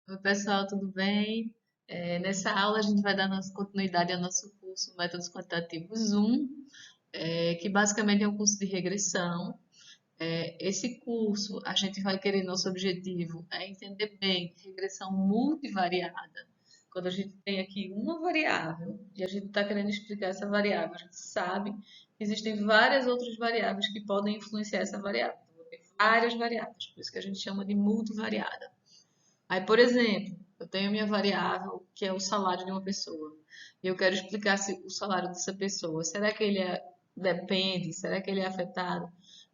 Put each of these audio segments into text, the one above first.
Oi, pessoal, tudo bem? Nessa aula a gente vai dar nossa continuidade ao nosso curso Métodos Quantitativos 1, que basicamente é um curso de regressão. Esse curso a gente vai querer, nosso objetivo é entender bem regressão multivariada. Quando a gente tem aqui uma variável e a gente está querendo explicar essa variável, a gente sabe que existem várias outras variáveis que podem influenciar essa variável. Então, vou ter várias variáveis, por isso que a gente chama de multivariada. Aí, por exemplo, eu tenho minha variável, que é o salário de uma pessoa. E eu quero explicar se o salário dessa pessoa, será que depende, será que ele é afetado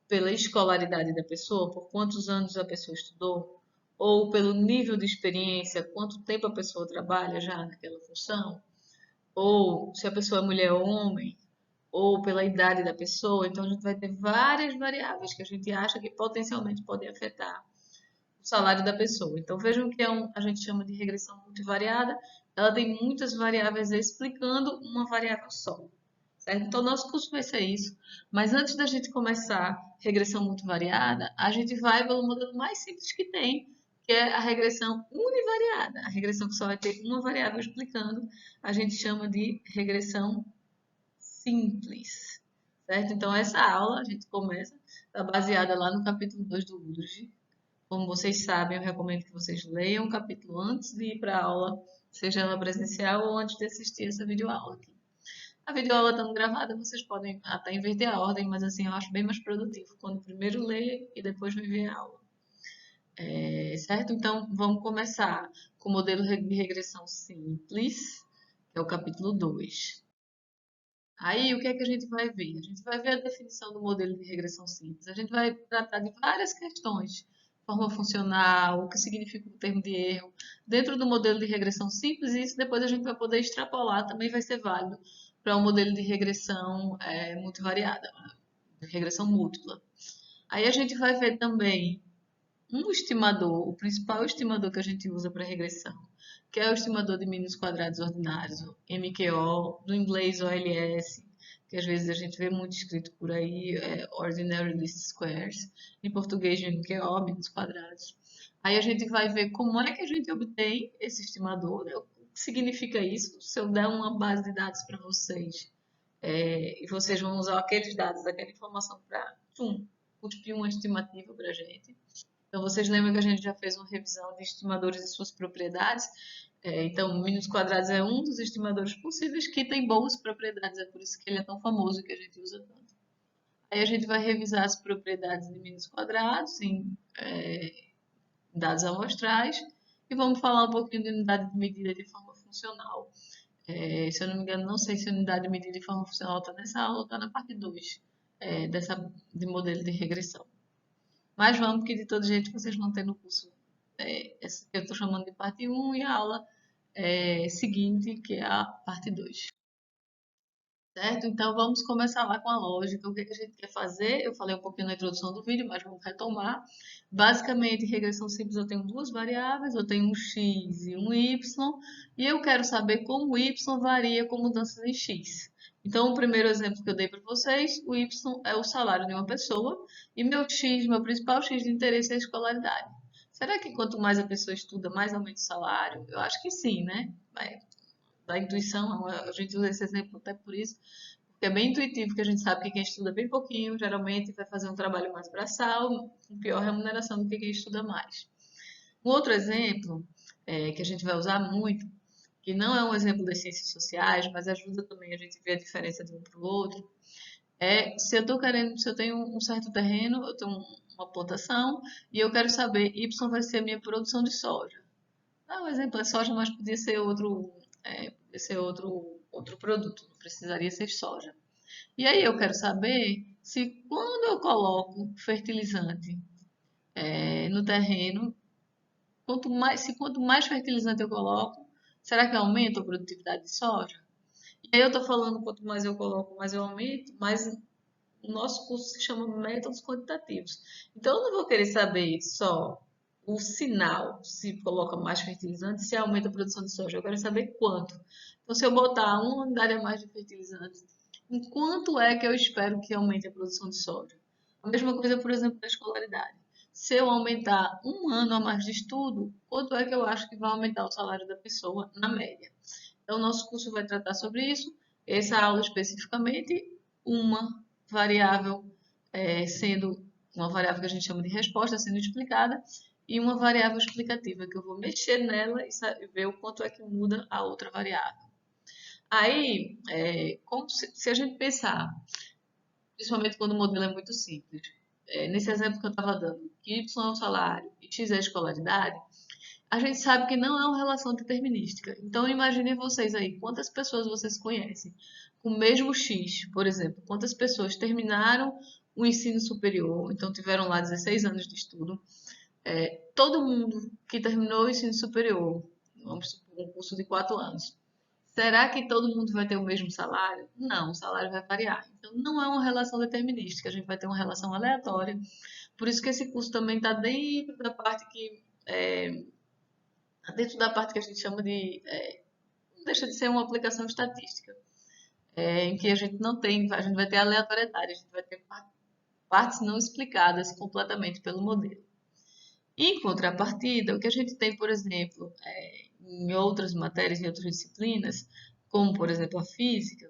pela escolaridade da pessoa, por quantos anos a pessoa estudou, ou pelo nível de experiência, quanto tempo a pessoa trabalha já naquela função, ou se a pessoa é mulher ou homem, ou pela idade da pessoa. Então, a gente vai ter várias variáveis que a gente acha que potencialmente podem afetar o salário da pessoa. Então vejam que a gente chama de regressão multivariada, ela tem muitas variáveis explicando uma variável só. Certo? Então, nosso curso vai ser isso. Mas antes da gente começar regressão multivariada, a gente vai pelo modelo mais simples que tem, que é a regressão univariada. A regressão que só vai ter uma variável explicando, a gente chama de regressão simples. Certo? Então, essa aula a gente começa, está baseada lá no capítulo 2 do Woodruff, como vocês sabem, eu recomendo que vocês leiam o capítulo antes de ir para a aula, seja ela presencial ou antes de assistir essa videoaula aqui. A videoaula estando gravada, vocês podem até inverter a ordem, mas assim eu acho bem mais produtivo quando primeiro lê e depois vai ver a aula. Certo? Então vamos começar com o modelo de regressão simples, que é o capítulo 2. Aí, o que é que a gente vai ver? A gente vai ver a definição do modelo de regressão simples. A gente vai tratar de várias questões, forma funcional, o que significa o termo de erro, dentro do modelo de regressão simples, e isso depois a gente vai poder extrapolar, também vai ser válido para o modelo de regressão multivariada, regressão múltipla. Aí a gente vai ver também um estimador, o principal estimador que a gente usa para regressão, que é o estimador de mínimos quadrados ordinários, o MQO, do inglês OLS, que às vezes a gente vê muito escrito por aí, Ordinary Least Squares, em português MQO, mínimos quadrados. Aí a gente vai ver como é que a gente obtém esse estimador, né? O que significa isso? Se eu der uma base de dados para vocês, e vocês vão usar aqueles dados, aquela informação para, cuspir uma estimativa para a gente. Então, vocês lembram que a gente já fez uma revisão de estimadores e suas propriedades? Então, mínimos quadrados é um dos estimadores possíveis que tem boas propriedades, é por isso que ele é tão famoso e que a gente usa tanto. Aí a gente vai revisar as propriedades de mínimos quadrados em dados amostrais e vamos falar um pouquinho de unidade de medida de forma funcional. Se eu não me engano, não sei se a unidade de medida de forma funcional está nessa aula ou está na parte 2 de modelo de regressão. Mas vamos, que de todo jeito vocês vão ter no curso essa que eu estou chamando de parte 1 e a aula seguinte, que é a parte 2. Certo? Então vamos começar lá com a lógica. O que que a gente quer fazer? Eu falei um pouquinho na introdução do vídeo, mas vamos retomar. Basicamente, em regressão simples eu tenho duas variáveis, eu tenho um x e um y, e eu quero saber como o y varia com mudanças em x. Então, o primeiro exemplo que eu dei para vocês, o y é o salário de uma pessoa, e meu x, meu principal x de interesse é a escolaridade. Será que quanto mais a pessoa estuda, mais aumenta o salário? Eu acho que sim, né? Da intuição, a gente usa esse exemplo até por isso, porque é bem intuitivo que a gente sabe que quem estuda bem pouquinho, geralmente vai fazer um trabalho mais braçal, com pior remuneração do que quem estuda mais. Um outro exemplo que a gente vai usar muito, que não é um exemplo das ciências sociais, mas ajuda também a gente a ver a diferença de um para o outro, se eu estou querendo, se eu tenho um certo terreno, eu tenho uma plantação e eu quero saber Y vai ser a minha produção de soja. O exemplo é soja, mas podia ser outro produto, não precisaria ser soja. E aí eu quero saber se quando eu coloco fertilizante no terreno, quanto mais fertilizante eu coloco, será que aumenta a produtividade de soja? E aí eu estou falando quanto mais eu coloco, mais eu aumento, mas o nosso curso se chama métodos quantitativos. Então, eu não vou querer saber só o sinal, se coloca mais fertilizante, se aumenta a produção de soja. Eu quero saber quanto. Então, se eu botar uma unidade a mais de fertilizante, em quanto é que eu espero que aumente a produção de soja? A mesma coisa, por exemplo, da escolaridade. se eu aumentar um ano a mais de estudo, quanto é que eu acho que vai aumentar o salário da pessoa na média? Então, nosso curso vai tratar sobre isso. Essa aula especificamente, uma variável sendo uma variável que a gente chama de resposta sendo explicada e uma variável explicativa que eu vou mexer nela e ver o quanto é que muda a outra variável. Aí, como se a gente pensar, principalmente quando o modelo é muito simples, nesse exemplo que eu estava dando, que Y é o salário e X é a escolaridade, a gente sabe que não é uma relação determinística. Então, imaginem vocês aí, quantas pessoas vocês conhecem com o mesmo X, por exemplo, quantas pessoas terminaram o ensino superior, então tiveram lá 16 anos de estudo. Todo mundo que terminou o ensino superior, vamos supor, um curso de 4 anos, será que todo mundo vai ter o mesmo salário? Não, o salário vai variar. Então, não é uma relação determinística, a gente vai ter uma relação aleatória. Por isso que esse curso também está dentro da parte que a gente chama de, não deixa de ser uma aplicação estatística, em que a gente não tem, a gente vai ter aleatoriedade, a gente vai ter partes não explicadas completamente pelo modelo. Em contrapartida, o que a gente tem, por exemplo, em outras matérias, em outras disciplinas, como por exemplo a física,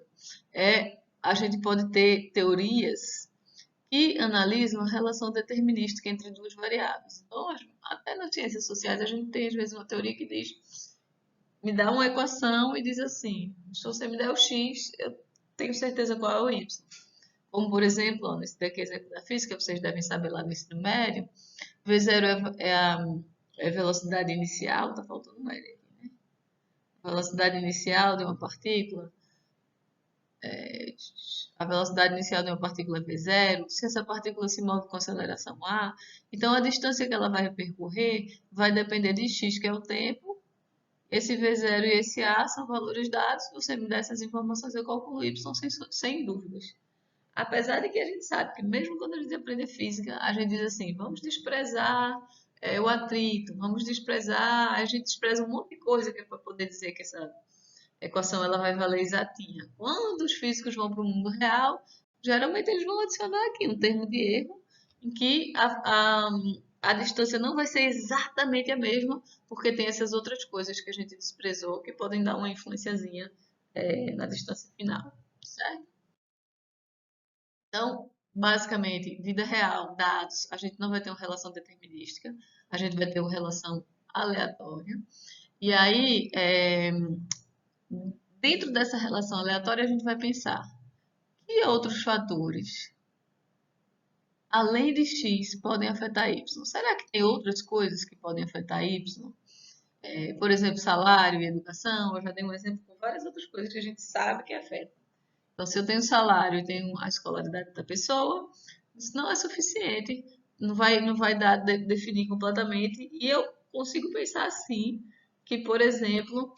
a gente pode ter teorias que analisam a relação determinística entre duas variáveis. Então, até nas ciências sociais, a gente tem às vezes uma teoria que diz me dá uma equação e diz assim: se você me der o x, eu tenho certeza qual é o y. Como, por exemplo, ó, nesse daqui exemplo da física, vocês devem saber lá no ensino médio, V0 é a velocidade inicial, está faltando um L aqui, né? A velocidade inicial de uma partícula, a velocidade inicial de uma partícula é V0, se essa partícula se move com aceleração A, então a distância que ela vai percorrer vai depender de x, que é o tempo. Esse V0 e esse A são valores dados. Se você me der essas informações, eu calculo Y sem dúvidas. Apesar de que a gente sabe que mesmo quando a gente aprende física, a gente diz assim, vamos desprezar o atrito, vamos desprezar, a gente despreza um monte de coisa que é para poder dizer que essa equação ela vai valer exatinha. Quando os físicos vão para o mundo real, geralmente eles vão adicionar aqui um termo de erro em que a distância não vai ser exatamente a mesma, porque tem essas outras coisas que a gente desprezou que podem dar uma influenciazinha na distância final, certo? Então, basicamente, vida real, dados, a gente não vai ter uma relação determinística, a gente vai ter uma relação aleatória. E aí, dentro dessa relação aleatória, a gente vai pensar que outros fatores, além de x, podem afetar y. Será que tem outras coisas que podem afetar y? Por exemplo, salário e educação. Eu já dei um exemplo com várias outras coisas que a gente sabe que afetam. Então, se eu tenho salário e tenho a escolaridade da pessoa, isso não é suficiente, não vai dar definir completamente. E eu consigo pensar assim, que, por exemplo,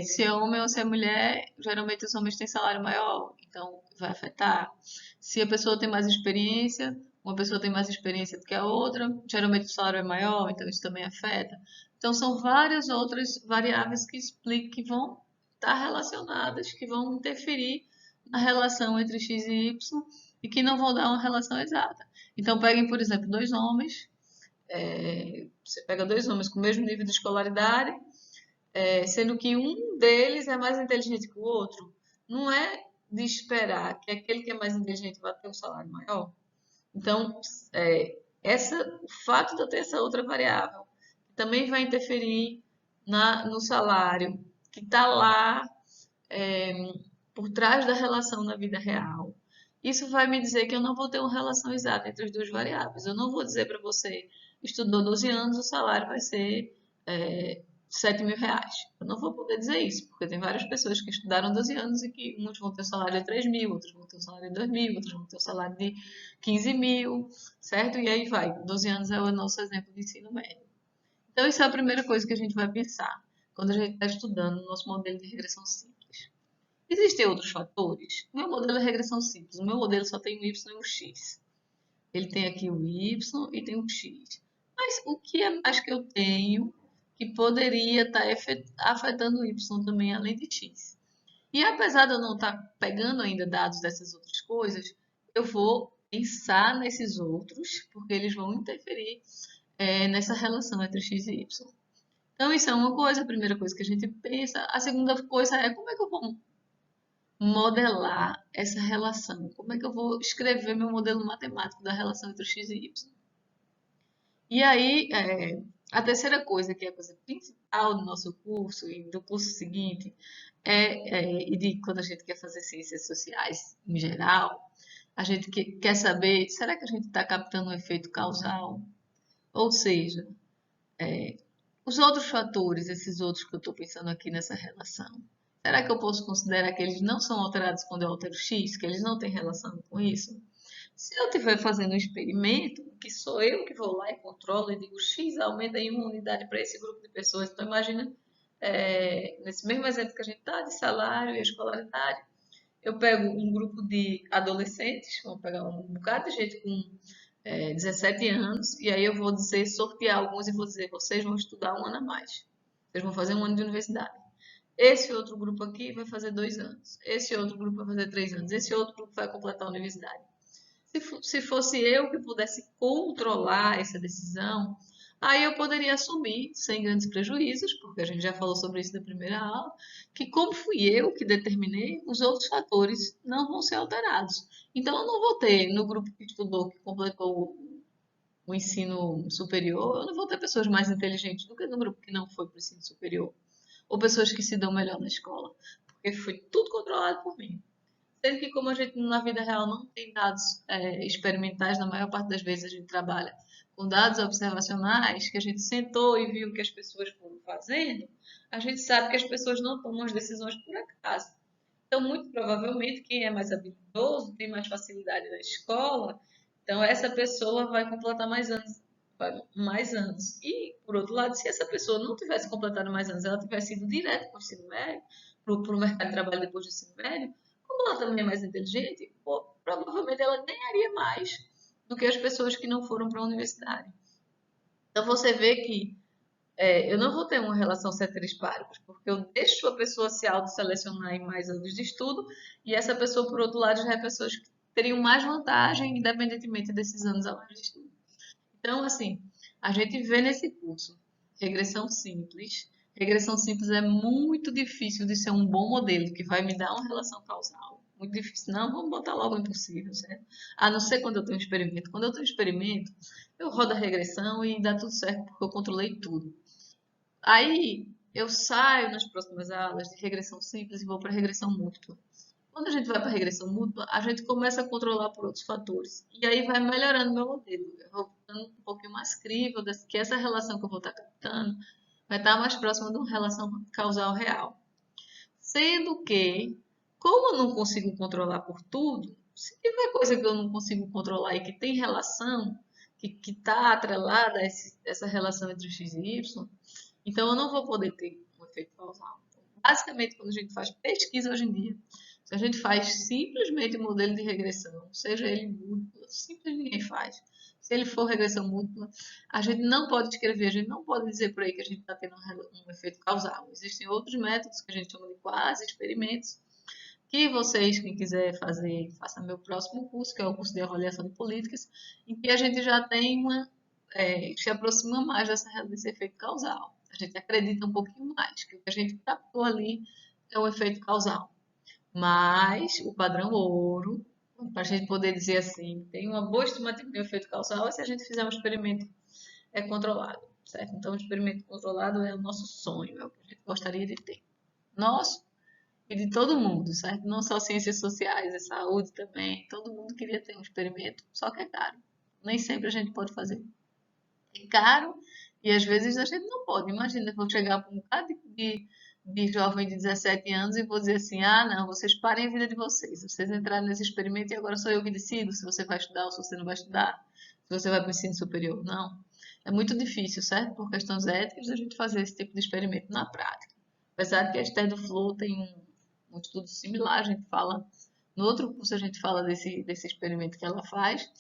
se é homem ou se é mulher, geralmente os homens têm salário maior, então vai afetar. Se a pessoa tem mais experiência, uma pessoa tem mais experiência do que a outra, geralmente o salário é maior, então isso também afeta. Então são várias outras variáveis que explicam, que vão estar relacionadas, que vão interferir na relação entre x e y e que não vão dar uma relação exata. Então peguem, por exemplo, dois homens, você pega dois homens com o mesmo nível de escolaridade, sendo que um deles é mais inteligente que o outro, não é de esperar que aquele que é mais inteligente vá ter um salário maior. Então, o fato de eu ter essa outra variável também vai interferir no salário, que está lá por trás da relação na vida real. Isso vai me dizer que eu não vou ter uma relação exata entre as duas variáveis. Eu não vou dizer para você, estudou 12 anos, o salário vai ser 7 mil reais. Eu não vou poder dizer isso, porque tem várias pessoas que estudaram 12 anos e que uns vão ter um salário de 3 mil, outros vão ter um salário de 2 mil, outros vão ter um salário de 15 mil, certo? E aí vai. 12 anos é o nosso exemplo de ensino médio. Então, isso é a primeira coisa que a gente vai pensar quando a gente está estudando o nosso modelo de regressão simples. Existem outros fatores? O meu modelo é regressão simples. O meu modelo só tem o y e o x. Ele tem aqui o y e tem o x. Mas o que é mais que eu tenho que poderia estar afetando o y também, além de x? E apesar de eu não estar pegando ainda dados dessas outras coisas, eu vou pensar nesses outros, porque eles vão interferir nessa relação entre x e y. Então, isso é uma coisa, a primeira coisa que a gente pensa. A segunda coisa é como é que eu vou modelar essa relação? Como é que eu vou escrever meu modelo matemático da relação entre x e y? E aí, a terceira coisa, que é a coisa principal do nosso curso e do curso seguinte, e de quando a gente quer fazer ciências sociais em geral, a gente quer saber, será que a gente está captando um efeito causal? Ou seja, os outros fatores, esses outros que eu estou pensando aqui nessa relação, será que eu posso considerar que eles não são alterados quando eu altero x, que eles não têm relação com isso? Se eu estiver fazendo um experimento, que sou eu que vou lá e controlo e digo x aumenta em uma unidade para esse grupo de pessoas, então imagina, nesse mesmo exemplo que a gente está, de salário e escolaridade, eu pego um grupo de adolescentes, vamos pegar um bocado de gente com 17 anos, e aí eu vou dizer, sortear alguns e vou dizer, vocês vão estudar um ano a mais. Vocês vão fazer um ano de universidade. Esse outro grupo aqui vai fazer 2 anos. Esse outro grupo vai fazer 3 anos. Esse outro grupo vai completar a universidade. Se fosse eu que pudesse controlar essa decisão, aí eu poderia assumir, sem grandes prejuízos, porque a gente já falou sobre isso na primeira aula, que como fui eu que determinei, os outros fatores não vão ser alterados. Então, eu não vou ter, no grupo que estudou, que completou o ensino superior, eu não vou ter pessoas mais inteligentes do que no grupo que não foi para o ensino superior, ou pessoas que se dão melhor na escola, porque foi tudo controlado por mim. Sendo que como a gente na vida real não tem dados experimentais, na maior parte das vezes a gente trabalha com dados observacionais, que a gente sentou e viu o que as pessoas foram fazendo, a gente sabe que as pessoas não tomam as decisões por acaso. Então, muito provavelmente, quem é mais habilidoso, tem mais facilidade na escola, então essa pessoa vai completar mais anos, mais anos. E, por outro lado, se essa pessoa não tivesse completado mais anos, ela tivesse ido direto para o ensino médio, para o mercado de trabalho depois do ensino médio, como ela também é mais inteligente, provavelmente ela ganharia mais do que as pessoas que não foram para a universidade. Então, você vê que eu não vou ter uma relação ceteris paribus, porque eu deixo a pessoa se auto-selecionar em mais anos de estudo, e essa pessoa, por outro lado, já é pessoas que teriam mais vantagem, independentemente desses anos a mais de estudo. Então, assim, a gente vê nesse curso regressão simples. Regressão simples é muito difícil de ser um bom modelo que vai me dar uma relação causal. Muito difícil. Não, vamos botar logo o impossível, certo? A não ser quando eu tenho um experimento. Quando eu tenho um experimento, eu rodo a regressão e dá tudo certo porque eu controlei tudo. Aí eu saio nas próximas aulas de regressão simples e vou para regressão múltipla. Quando a gente vai para regressão múltipla, a gente começa a controlar por outros fatores. E aí vai melhorando o meu modelo. Eu vou ficando um pouquinho mais crível, que essa relação que eu vou estar captando vai estar mais próxima de uma relação causal real. Sendo que, como eu não consigo controlar por tudo, se tiver coisa que eu não consigo controlar e que tem relação, que está atrelada a essa relação entre x e y, então eu não vou poder ter um efeito causal. Então, basicamente, quando a gente faz pesquisa hoje em dia, se a gente faz simplesmente um modelo de regressão, seja ele múltiplo, simples ninguém faz. Se ele for regressão múltipla, a gente não pode escrever, a gente não pode dizer por aí que a gente está tendo um efeito causal. Existem outros métodos que a gente chama de quase experimentos, que vocês, quem quiser fazer, faça meu próximo curso, que é o curso de avaliação de políticas, em que a gente já tem se aproxima mais desse efeito causal. A gente acredita um pouquinho mais que o que a gente captou ali é o efeito causal. Mas o padrão ouro, para a gente poder dizer assim, tem uma boa estimativa de efeito causal, é se a gente fizer um experimento controlado, certo? Então, o experimento controlado é o nosso sonho, é o que a gente gostaria de ter. Nosso e de todo mundo, certo? Não só ciências sociais, é saúde também. Todo mundo queria ter um experimento, só que é caro. Nem sempre a gente pode fazer. É caro e às vezes a gente não pode. Imagina, eu vou chegar para um bocado de jovem de 17 anos e vou dizer assim: ah, não, vocês parem a vida de vocês. Vocês entraram nesse experimento e agora sou eu que decido se você vai estudar ou se você não vai estudar, se você vai para o ensino superior. Não. É muito difícil, certo? Por questões éticas, a gente fazer esse tipo de experimento na prática. Apesar de que a Esther do Flow tem um estudo similar, a gente fala, no outro curso a gente fala desse experimento que ela faz,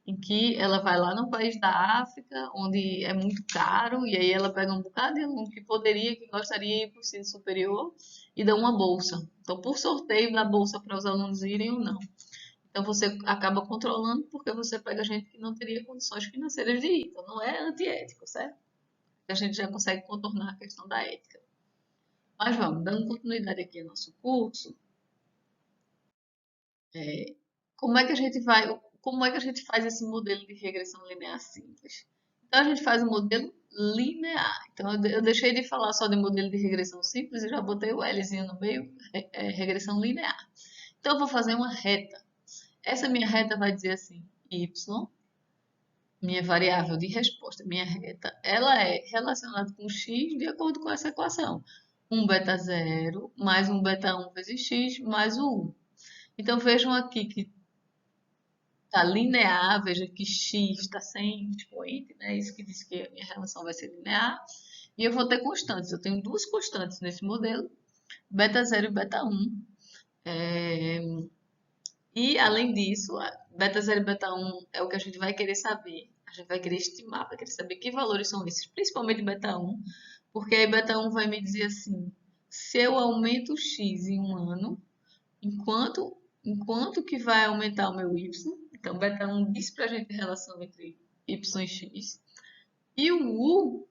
em que ela vai lá no país da África, onde é muito caro, e aí ela pega um bocado de aluno que poderia, que gostaria de ir para o ensino superior, e dá uma bolsa. Então, por sorteio, dá bolsa para os alunos irem ou não. Então você acaba controlando porque você pega gente que não teria condições financeiras de ir. Então não é antiético, certo? A gente já consegue contornar a questão da ética. Mas vamos, dando continuidade aqui ao nosso curso, como é que a gente vai, como é que a gente faz esse modelo de regressão linear simples? Então a gente faz um modelo linear. Então eu deixei de falar só de modelo de regressão simples e já botei o Lzinho no meio, regressão linear. Então eu vou fazer uma reta. Essa minha reta vai dizer assim, y, minha variável de resposta, minha reta, ela é relacionada com x de acordo com essa equação. 1 beta 0 mais 1 beta 1 vezes x mais o 1. Então vejam aqui que está linear, veja que x está sem expoente, né? Isso que diz que a minha relação vai ser linear. E eu vou ter constantes, eu tenho duas constantes nesse modelo, beta 0 e beta 1. E, além disso, beta 0 e beta 1 é o que a gente vai querer saber. A gente vai querer estimar, vai querer saber que valores são esses, principalmente beta 1, porque aí beta 1 vai me dizer assim, se eu aumento o x em um ano, enquanto que vai aumentar o meu y. Então, beta 1 diz pra gente a relação entre y e x. E o u,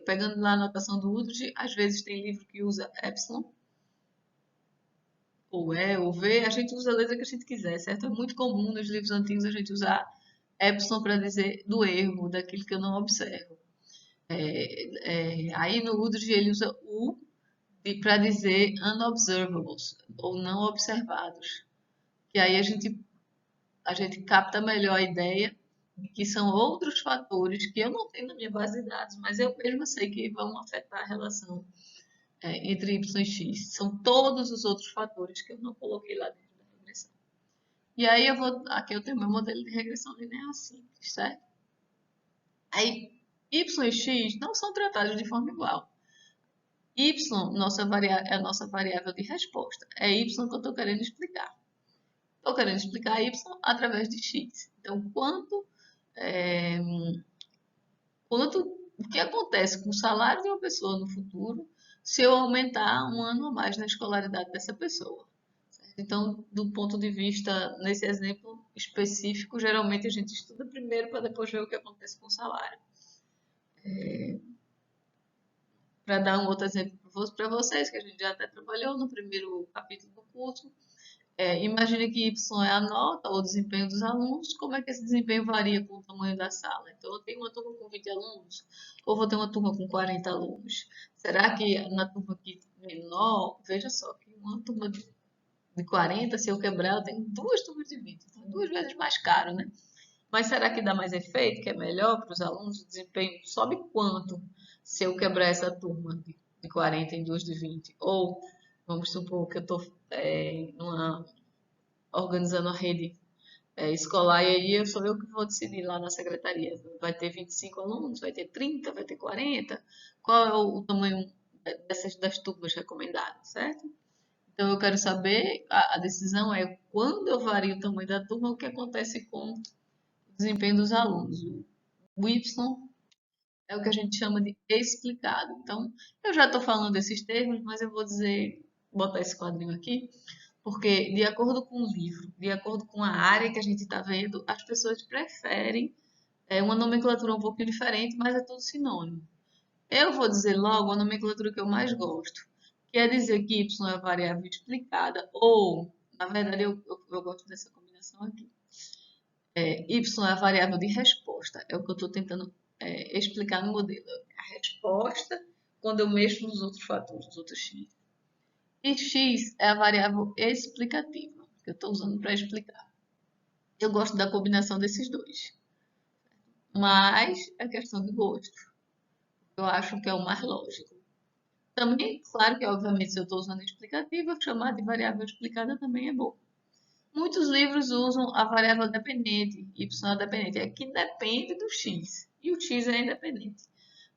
pegando lá a notação do Udrich, às vezes tem livro que usa epsilon, ou E, ou V, a gente usa a letra que a gente quiser, certo? É muito comum nos livros antigos a gente usar epsilon para dizer do erro, daquilo que eu não observo. Aí no Udrich ele usa U para dizer unobservables, ou não observados. Que aí a gente capta melhor a ideia de que são outros fatores que eu não tenho na minha base de dados, mas eu mesmo sei que vão afetar a relação entre y e x. São todos os outros fatores que eu não coloquei lá dentro da regressão. E aí aqui eu tenho meu modelo de regressão linear simples, certo? Aí y e x não são tratados de forma igual. Y é a nossa variável de resposta. É y que eu estou querendo explicar. Estou querendo explicar y através de x. Então, o que acontece com o salário de uma pessoa no futuro se eu aumentar um ano a mais na escolaridade dessa pessoa? Então, do ponto de vista, nesse exemplo específico, geralmente a gente estuda primeiro para depois ver o que acontece com o salário. Para dar um outro exemplo para vocês, que a gente já até trabalhou no primeiro capítulo do curso, imagine que Y é a nota ou o desempenho dos alunos, como é que esse desempenho varia com o tamanho da sala? Então, eu tenho uma turma com 20 alunos, ou vou ter uma turma com 40 alunos? Será que na turma aqui menor, veja só, que uma turma de 40, se eu quebrar, eu tenho duas turmas de 20, então é duas vezes mais caro, né? Mas será que dá mais efeito, que é melhor para os alunos? O desempenho sobe quanto se eu quebrar essa turma de 40 em duas de 20? Ou, vamos supor que eu estou organizando a rede escolar e aí sou eu que vou decidir lá na secretaria. Vai ter 25 alunos, vai ter 30, vai ter 40? Qual é o tamanho das turmas recomendadas, certo? Então eu quero saber, a decisão é quando eu vario o tamanho da turma, o que acontece com o desempenho dos alunos. O Y é o que a gente chama de explicado. Então, eu já estou falando desses termos, mas eu vou botar esse quadrinho aqui, porque de acordo com o livro, de acordo com a área que a gente está vendo, as pessoas preferem uma nomenclatura um pouquinho diferente, mas é tudo sinônimo. Eu vou dizer logo a nomenclatura que eu mais gosto, que é dizer que y é a variável explicada, ou, na verdade, eu gosto dessa combinação aqui. Y é a variável de resposta, é o que eu estou tentando explicar no modelo. A resposta quando eu mexo nos outros fatores, nos outros x. E x é a variável explicativa, que eu estou usando para explicar. Eu gosto da combinação desses dois. Mas é questão de gosto. Eu acho que é o mais lógico. Também, claro que, obviamente, se eu estou usando explicativa, chamar de variável explicada também é bom. Muitos livros usam a variável dependente, y é dependente, é que depende do x, e o x é independente.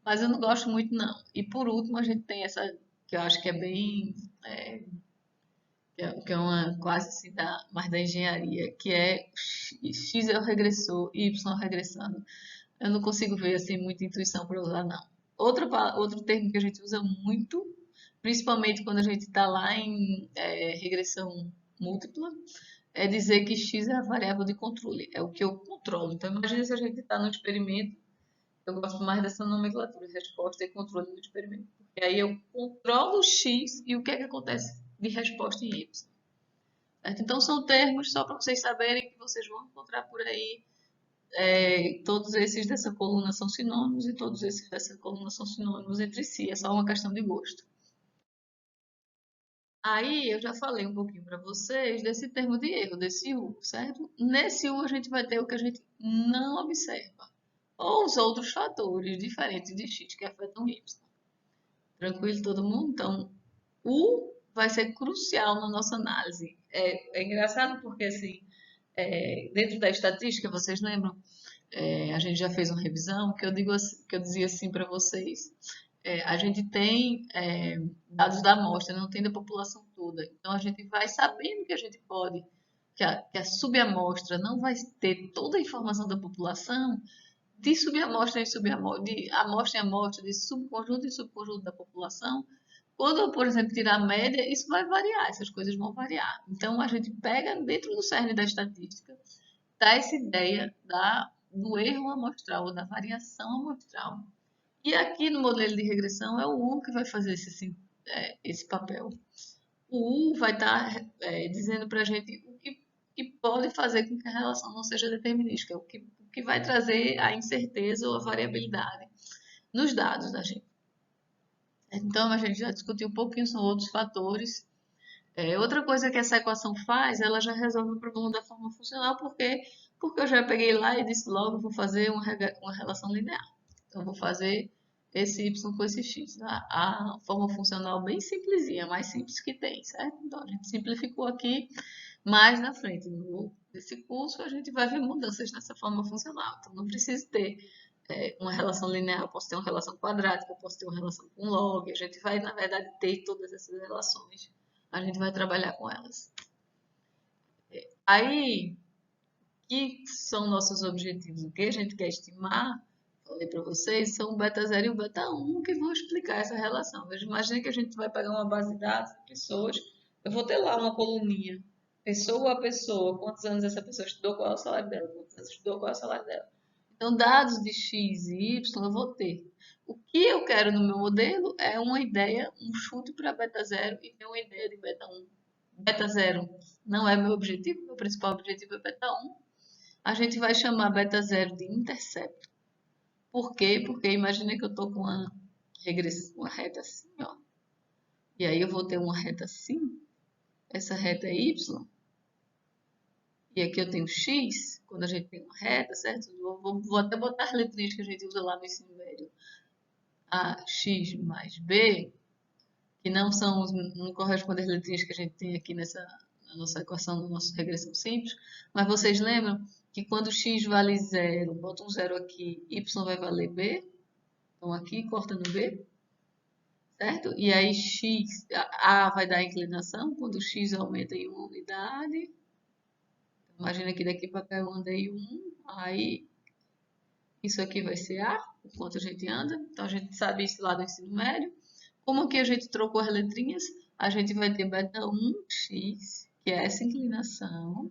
Mas eu não gosto muito, não. E por último, a gente tem essa, que eu acho que é bem, que é uma quase assim, mais da engenharia, que é x é o regressor e y é o regressando. Eu não consigo ver assim muita intuição para usar, não. Outro termo que a gente usa muito, principalmente quando a gente está lá em regressão múltipla, é dizer que x é a variável de controle, é o que eu controlo. Então, imagine se a gente está no experimento, eu gosto mais dessa nomenclatura, resposta e controle do experimento. Porque aí eu controlo o x e o que é que acontece de resposta em y. Certo? Então, são termos só para vocês saberem que vocês vão encontrar por aí. Todos esses dessa coluna são sinônimos e todos esses dessa coluna são sinônimos entre si. É só uma questão de gosto. Aí eu já falei um pouquinho para vocês desse termo de erro, desse U, certo? Nesse U a gente vai ter o que a gente não observa, ou os outros fatores diferentes de X que afetam Y. Tranquilo todo mundo? Então, U vai ser crucial na nossa análise. É engraçado porque, assim, dentro da estatística, vocês lembram? A gente já fez uma revisão que eu dizia assim para vocês. A gente tem dados da amostra, não tem da população toda. Então a gente vai sabendo que a gente pode, que a subamostra não vai ter toda a informação da população, de subamostra em subamostra, de amostra em amostra, de subconjunto em subconjunto da população. Quando eu, por exemplo, tirar a média, isso vai variar, essas coisas vão variar. Então a gente pega dentro do cerne da estatística, tá essa ideia do erro amostral, ou da variação amostral. E aqui no modelo de regressão é o U que vai fazer esse papel. O U vai estar dizendo para a gente que pode fazer com que a relação não seja determinística, o que vai trazer a incerteza ou a variabilidade nos dados da gente. Então, a gente já discutiu um pouquinho, são outros fatores. Outra coisa que essa equação faz, ela já resolve o problema da forma funcional, porque eu já peguei lá e disse logo, vou fazer uma relação linear. Então, eu vou fazer esse y com esse x. A forma funcional bem simplesinha, mais simples que tem, certo? Então, a gente simplificou aqui, mais na frente, nesse curso, a gente vai ver mudanças nessa forma funcional. Então, não precisa ter uma relação linear, eu posso ter uma relação quadrática, eu posso ter uma relação com log, a gente vai, na verdade, ter todas essas relações. A gente vai trabalhar com elas. Aí, o que são nossos objetivos? O que a gente quer estimar? Falei para vocês, são o beta 0 e o beta 1 que vão explicar essa relação. Imagina que a gente vai pegar uma base de dados de pessoas, eu vou ter lá uma coluninha, pessoa a pessoa, quantos anos essa pessoa estudou, qual é o salário dela, quantos anos estudou, qual é o salário dela. Então, dados de X e Y eu vou ter. O que eu quero no meu modelo é uma ideia, um chute para beta 0 e ter uma ideia de beta 1. Beta 0 não é meu objetivo, meu principal objetivo é beta 1. A gente vai chamar beta 0 de intercepto. Por quê? Porque imagina que eu estou com uma reta assim, ó. E aí eu vou ter uma reta assim. Essa reta é Y. E aqui eu tenho X, quando a gente tem uma reta, certo? Vou até botar as letrinhas que a gente usa lá no ensino médio. A, X mais B, que não correspondem às letrinhas que a gente tem aqui na nossa equação, na nossa regressão simples. Mas vocês lembram que quando x vale 0, bota um 0 aqui, y vai valer b. Então aqui corta no b, certo? E aí a vai dar inclinação quando x aumenta em uma unidade. Imagina que daqui para cá eu andei 1, aí isso aqui vai ser a, o quanto a gente anda. Então a gente sabe isso lá do ensino médio. Como aqui a gente trocou as letrinhas, a gente vai ter beta 1x, que é essa inclinação,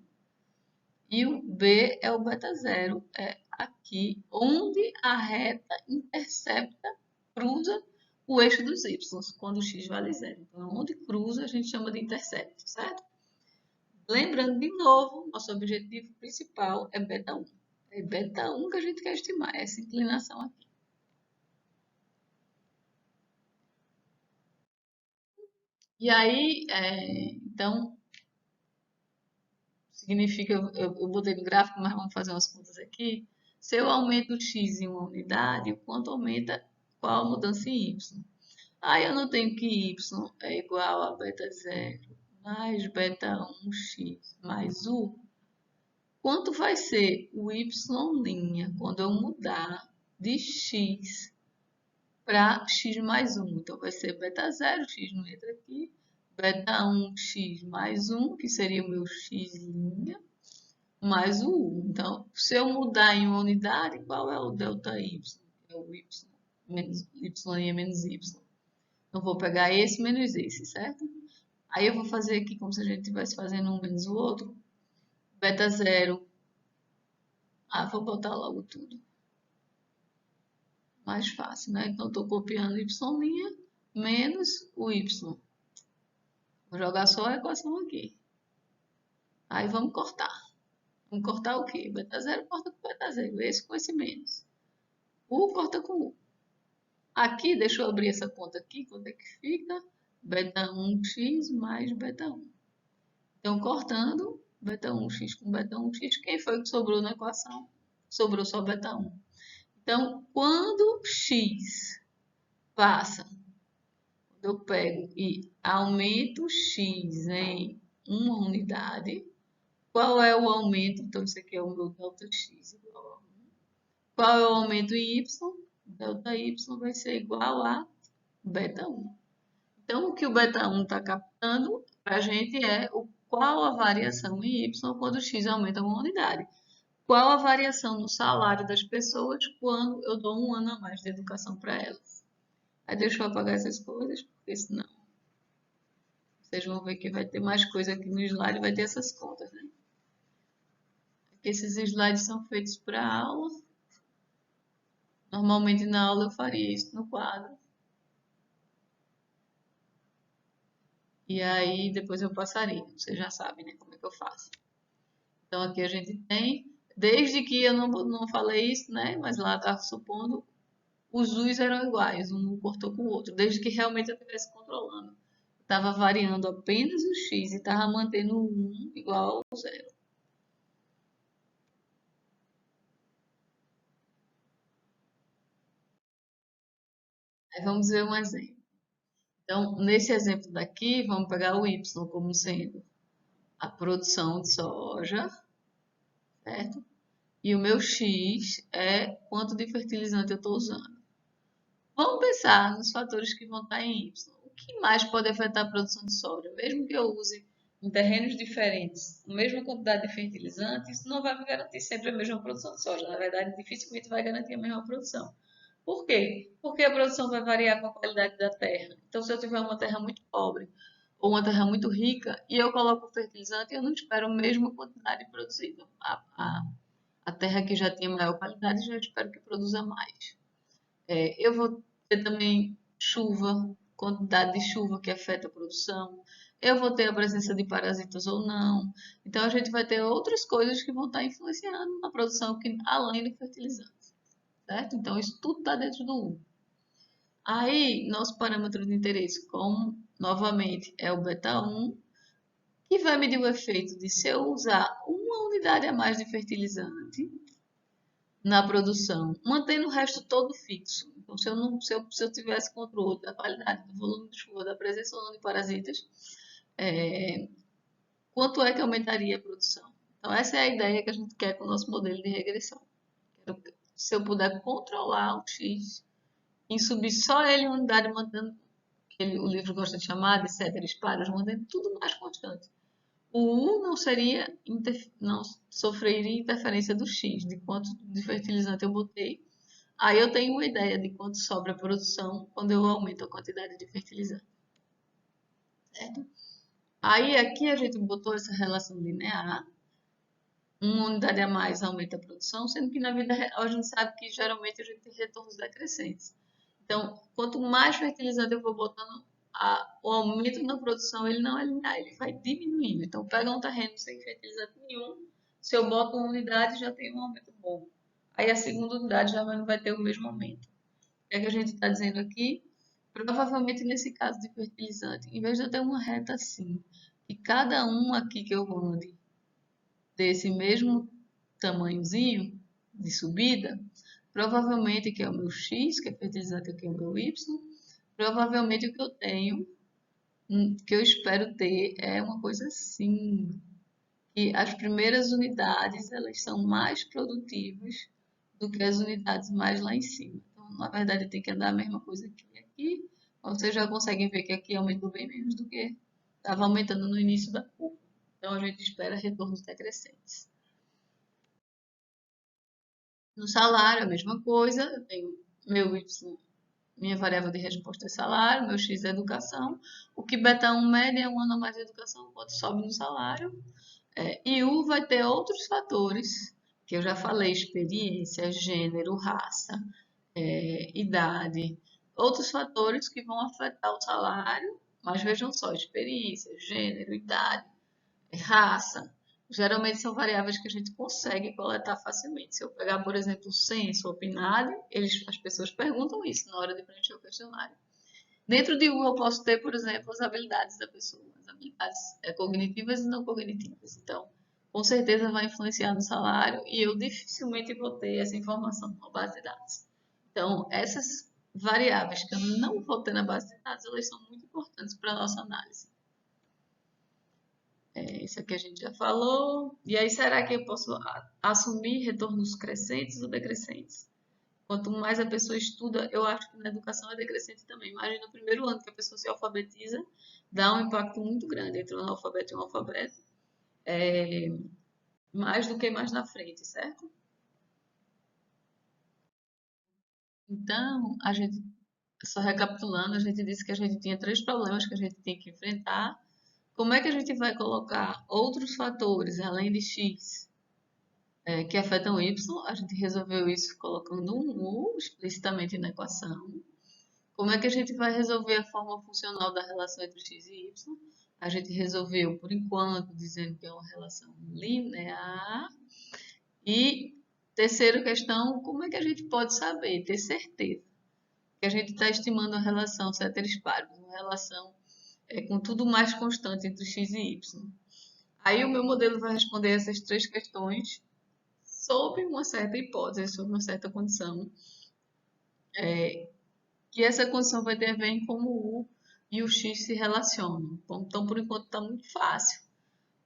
e o B é o beta 0, é aqui, onde a reta intercepta, cruza o eixo dos y, quando o x vale 0. Então, onde cruza, a gente chama de intercepto, certo? Lembrando de novo, nosso objetivo principal é beta 1. É beta 1 que a gente quer estimar, essa inclinação aqui. E aí, então, significa, eu botei no gráfico, mas vamos fazer umas contas aqui. Se eu aumento o x em uma unidade, o quanto aumenta qual a mudança em y? Aí eu não tenho que y é igual a beta 0 mais beta 1x mais u. Quanto vai ser o y' quando eu mudar de x para x mais 1? Então, vai ser beta 0, x não entra aqui, beta 1x mais 1, que seria o meu x', mais o U. Então, se eu mudar em uma unidade, qual é o delta Y? É o Y, menos Y menos Y. Eu vou pegar esse menos esse, certo? Aí eu vou fazer aqui como se a gente estivesse fazendo um menos o outro. Beta zero. Ah, vou botar logo tudo. Mais fácil, né? Então, estou copiando y' menos o y. Vou jogar só a equação aqui. Aí vamos cortar. Vamos cortar o quê? Beta zero corta com beta zero. Esse com esse menos. U corta com U. Aqui, deixa eu abrir essa conta aqui. Quanto é que fica? Beta 1x mais beta 1. Então, cortando beta 1x com beta 1x, quem foi que sobrou na equação? Sobrou só beta 1. Então, quando x passa, quando eu pego e aumento x em uma unidade, qual é o aumento? Então, isso aqui é o meu delta x igual a 1. Qual é o aumento em y? Delta y vai ser igual a beta 1. Então, o que o beta 1 está captando para a gente é qual a variação em y quando x aumenta uma unidade. Qual a variação no salário das pessoas quando eu dou um ano a mais de educação para elas. Aí deixa eu apagar essas coisas, porque senão vocês vão ver que vai ter mais coisa aqui no slide, vai ter essas contas, né? Esses slides são feitos para aula. Normalmente na aula eu faria isso no quadro. E aí depois eu passaria. Vocês já sabem, né, como é que eu faço. Então aqui a gente tem, desde que eu não falei isso, né, mas lá está supondo, os u's eram iguais, um cortou com o outro, desde que realmente eu estivesse controlando. Estava variando apenas o x e estava mantendo o 1 igual ao 0. Aí vamos ver um exemplo. Então, nesse exemplo daqui, vamos pegar o y como sendo a produção de soja, certo? E o meu x é quanto de fertilizante eu estou usando. Vamos pensar nos fatores que vão estar em y. O que mais pode afetar a produção de soja? Mesmo que eu use em terrenos diferentes a mesma quantidade de fertilizante, isso não vai me garantir sempre a mesma produção de soja. Na verdade, dificilmente vai garantir a mesma produção. Por quê? Porque a produção vai variar com a qualidade da terra. Então, se eu tiver uma terra muito pobre ou uma terra muito rica e eu coloco fertilizante, eu não espero a mesma quantidade produzida. A terra que já tinha maior qualidade, já espero que produza mais. Eu vou ter também chuva, quantidade de chuva que afeta a produção. Eu vou ter a presença de parasitas ou não. Então, a gente vai ter outras coisas que vão estar influenciando na produção, que, além do fertilizante. Certo? Então, isso tudo está dentro do U. Aí, nosso parâmetro de interesse, como novamente é o beta 1, que vai medir o efeito de se eu usar uma unidade a mais de fertilizante na produção, mantendo o resto todo fixo. Então, se eu tivesse controle da qualidade, do volume de chuva, da presença ou não de parasitas, quanto é que aumentaria a produção? Então, essa é a ideia que a gente quer com o nosso modelo de regressão. Se eu puder controlar o X, em subir só ele em unidade, mantendo, que o livro gosta de chamar de ceteris paribus, mantendo tudo mais constante. O U não sofreria interferência do X, de quanto de fertilizante eu botei. Aí eu tenho uma ideia de quanto sobra a produção quando eu aumento a quantidade de fertilizante. Certo? Aí aqui a gente botou essa relação linear. Uma unidade a mais aumenta a produção, sendo que na vida real a gente sabe que geralmente a gente tem retornos decrescentes. Então, quanto mais fertilizante eu vou botando, o aumento na produção ele não é linear, ele vai diminuindo. Então, pega um terreno sem fertilizante nenhum, se eu boto uma unidade já tem um aumento bom. Aí a segunda unidade já não vai ter o mesmo aumento. O que é que a gente está dizendo aqui? Provavelmente nesse caso de fertilizante, em vez de eu ter uma reta assim, e cada um aqui que eu ande desse mesmo tamanhozinho de subida, provavelmente que é o meu X, que é fertilizante aqui é o meu Y, provavelmente o que eu tenho, que eu espero ter, é uma coisa assim, que as primeiras unidades, elas são mais produtivas do que as unidades mais lá em cima. Então, na verdade, tem que andar a mesma coisa aqui e aqui. Vocês já conseguem ver que aqui aumentou bem menos do que estava aumentando no início da curva. Então, a gente espera retornos decrescentes. No salário, a mesma coisa, eu tenho meu Y, minha variável de resposta é salário, meu X é educação. O que beta 1 mede é um ano a mais de educação, quanto sobe no salário. E U vai ter outros fatores, que eu já falei, experiência, gênero, raça, idade, outros fatores que vão afetar o salário, mas vejam só, experiência, gênero, idade, raça, geralmente são variáveis que a gente consegue coletar facilmente. Se eu pegar, por exemplo, o censo, o PNAD, as pessoas perguntam isso na hora de preencher o questionário. Dentro de U eu posso ter, por exemplo, as habilidades da pessoa, as habilidades cognitivas e não cognitivas. Então, com certeza vai influenciar no salário e eu dificilmente vou ter essa informação na base de dados. Então, essas variáveis que eu não vou ter na base de dados, elas são muito importantes para a nossa análise. Isso aqui a gente já falou. E aí, será que eu posso assumir retornos crescentes ou decrescentes? Quanto mais a pessoa estuda, eu acho que na educação é decrescente também. Imagina no primeiro ano que a pessoa se alfabetiza, dá um impacto muito grande entre o analfabeto e o alfabeto, mais do que mais na frente, certo? Então, só recapitulando, a gente disse que a gente tinha 3 problemas que a gente tinha que enfrentar. Como é que a gente vai colocar outros fatores além de X que afetam Y? A gente resolveu isso colocando um U explicitamente na equação. Como é que a gente vai resolver a forma funcional da relação entre x e y? A gente resolveu, por enquanto, dizendo que é uma relação linear. E terceira questão, como é que a gente pode saber, ter certeza que a gente está estimando a relação ceteris paribus, uma relação com tudo mais constante entre x e y? Aí o meu modelo vai responder essas 3 questões sob uma certa hipótese, sob uma certa condição, que essa condição vai ter a ver em como o U e o X se relacionam. Bom, então, por enquanto, está muito fácil,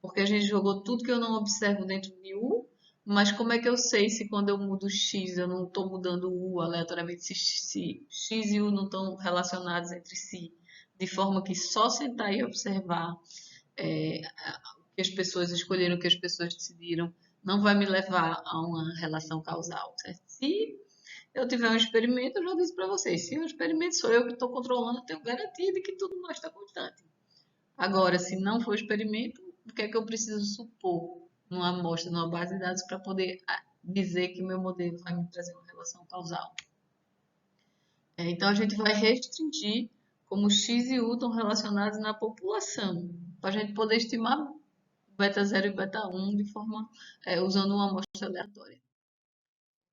porque a gente jogou tudo que eu não observo dentro de U, mas como é que eu sei se quando eu mudo X eu não estou mudando o U aleatoriamente, se X e U não estão relacionados entre si, de forma que só sentar e observar o que as pessoas escolheram, o que as pessoas decidiram, não vai me levar a uma relação causal, certo? Se eu tiver um experimento, eu já disse para vocês, se o experimento sou eu que estou controlando, eu tenho garantia de que tudo mais está constante. Agora, se não for experimento, o que é que eu preciso supor numa amostra, numa base de dados, para poder dizer que meu modelo vai me trazer uma relação causal? Então, a gente vai restringir como X e U estão relacionados na população, para a gente poder estimar beta 0 e beta 1 de forma, usando uma amostra aleatória.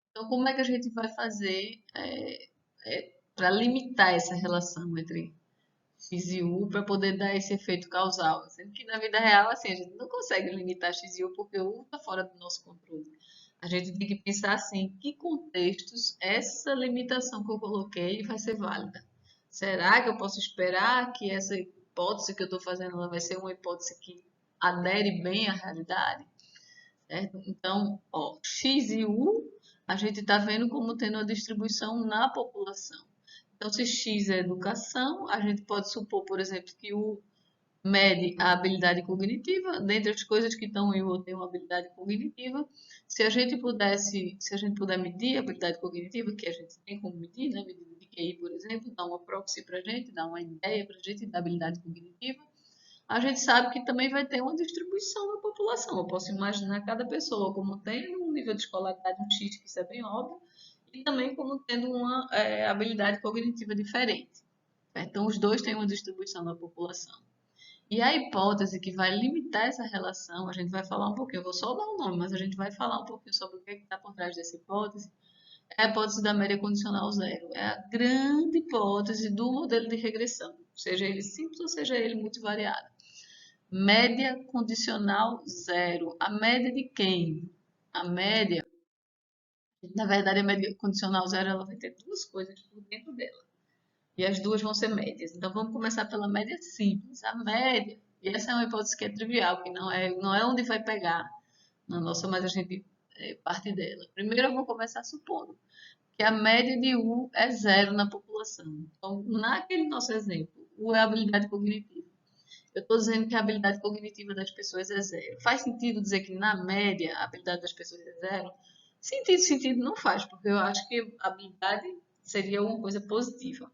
Então, como é que a gente vai fazer para limitar essa relação entre X e U para poder dar esse efeito causal? Sendo que na vida real, assim, a gente não consegue limitar X e U porque o U está fora do nosso controle. A gente tem que pensar assim, em que contextos essa limitação que eu coloquei vai ser válida. Será que eu posso esperar que essa hipótese que eu estou fazendo ela vai ser uma hipótese que adere bem à realidade? Certo? Então, ó, X e U, a gente está vendo como tendo uma distribuição na população. Então, se X é educação, a gente pode supor, por exemplo, que U mede a habilidade cognitiva, dentre as coisas que estão em U tem uma habilidade cognitiva. Se a gente puder medir a habilidade cognitiva, que a gente tem como medir, né? Medida de QI, por exemplo, dá uma proxy para a gente, dá uma ideia para a gente da habilidade cognitiva, a gente sabe que também vai ter uma distribuição na população. Eu posso imaginar cada pessoa como tendo um nível de escolaridade um X, que isso é bem óbvio, e também como tendo uma habilidade cognitiva diferente. Então, os dois têm uma distribuição na população. E a hipótese que vai limitar essa relação, a gente vai falar um pouquinho, eu vou só dar um nome, mas a gente vai falar um pouquinho sobre o que está por trás dessa hipótese, é a hipótese da média condicional zero. É a grande hipótese do modelo de regressão, seja ele simples ou seja ele multivariado. Média condicional zero. A média de quem? A média, na verdade, a média condicional zero ela vai ter 2 coisas por dentro dela. E as duas vão ser médias. Então vamos começar pela média simples. A média, e essa é uma hipótese que é trivial, que não é onde vai pegar na nossa, mas a gente parte dela. Primeiro eu vou começar supondo que a média de U é zero na população. Então, naquele nosso exemplo, U é a habilidade cognitiva. Eu estou dizendo que a habilidade cognitiva das pessoas é zero. Faz sentido dizer que, na média, a habilidade das pessoas é zero? Sentido não faz, porque eu acho que a habilidade seria uma coisa positiva.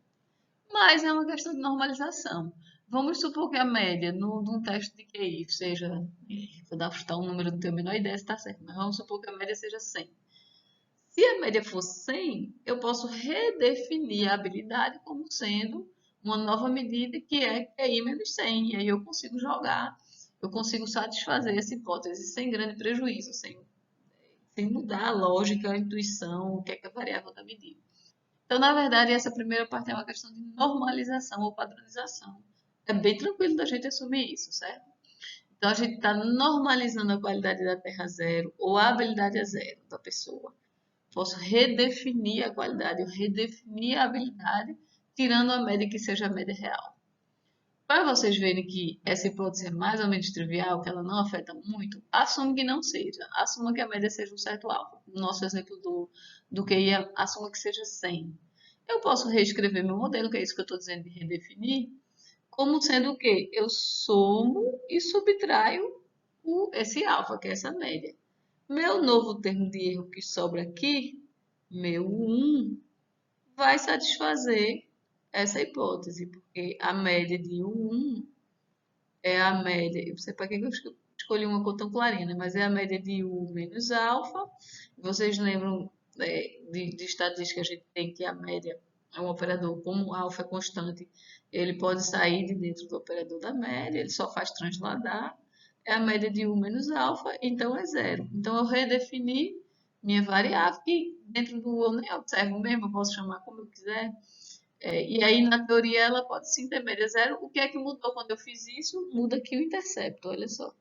Mas é uma questão de normalização. Vamos supor que a média num teste de QI seja, vou dar chutar um número, não tenho a menor ideia se está certo, mas vamos supor que a média seja 100. Se a média for 100, eu posso redefinir a habilidade como sendo uma nova medida que é QI menos 100. E aí eu consigo satisfazer essa hipótese sem grande prejuízo, sem mudar a lógica, a intuição, o que é a variável da medida. Então, na verdade, essa primeira parte é uma questão de normalização ou padronização. É bem tranquilo da gente assumir isso, certo? Então, a gente está normalizando a qualidade da Terra zero ou a habilidade a zero da pessoa. Posso redefinir a qualidade, eu redefinir a habilidade, tirando a média que seja a média real. Para vocês verem que essa hipótese é mais ou menos trivial, que ela não afeta muito, assume que não seja. Assuma que a média seja um certo alvo. No nosso exemplo do QI, assuma que seja 100. Eu posso reescrever meu modelo, que é isso que eu estou dizendo de redefinir, como sendo o quê? Eu somo e subtraio esse alfa, que é essa média. Meu novo termo de erro que sobra aqui, meu 1, vai satisfazer essa hipótese, porque a média de 1 é a média, eu não sei para que eu escolhi uma cor tão clarinha, né? Mas é a média de U menos alfa. Vocês lembram de estatística, a gente tem que a média é um operador, como alfa é constante, ele pode sair de dentro do operador da média, ele só faz transladar. É a média de U menos alfa, então é zero. Então eu redefini minha variável, que dentro do eu nem observo mesmo, eu posso chamar como eu quiser. E aí, na teoria, ela pode sim ter média zero. O que é que mudou quando eu fiz isso? Muda aqui o intercepto, olha só. O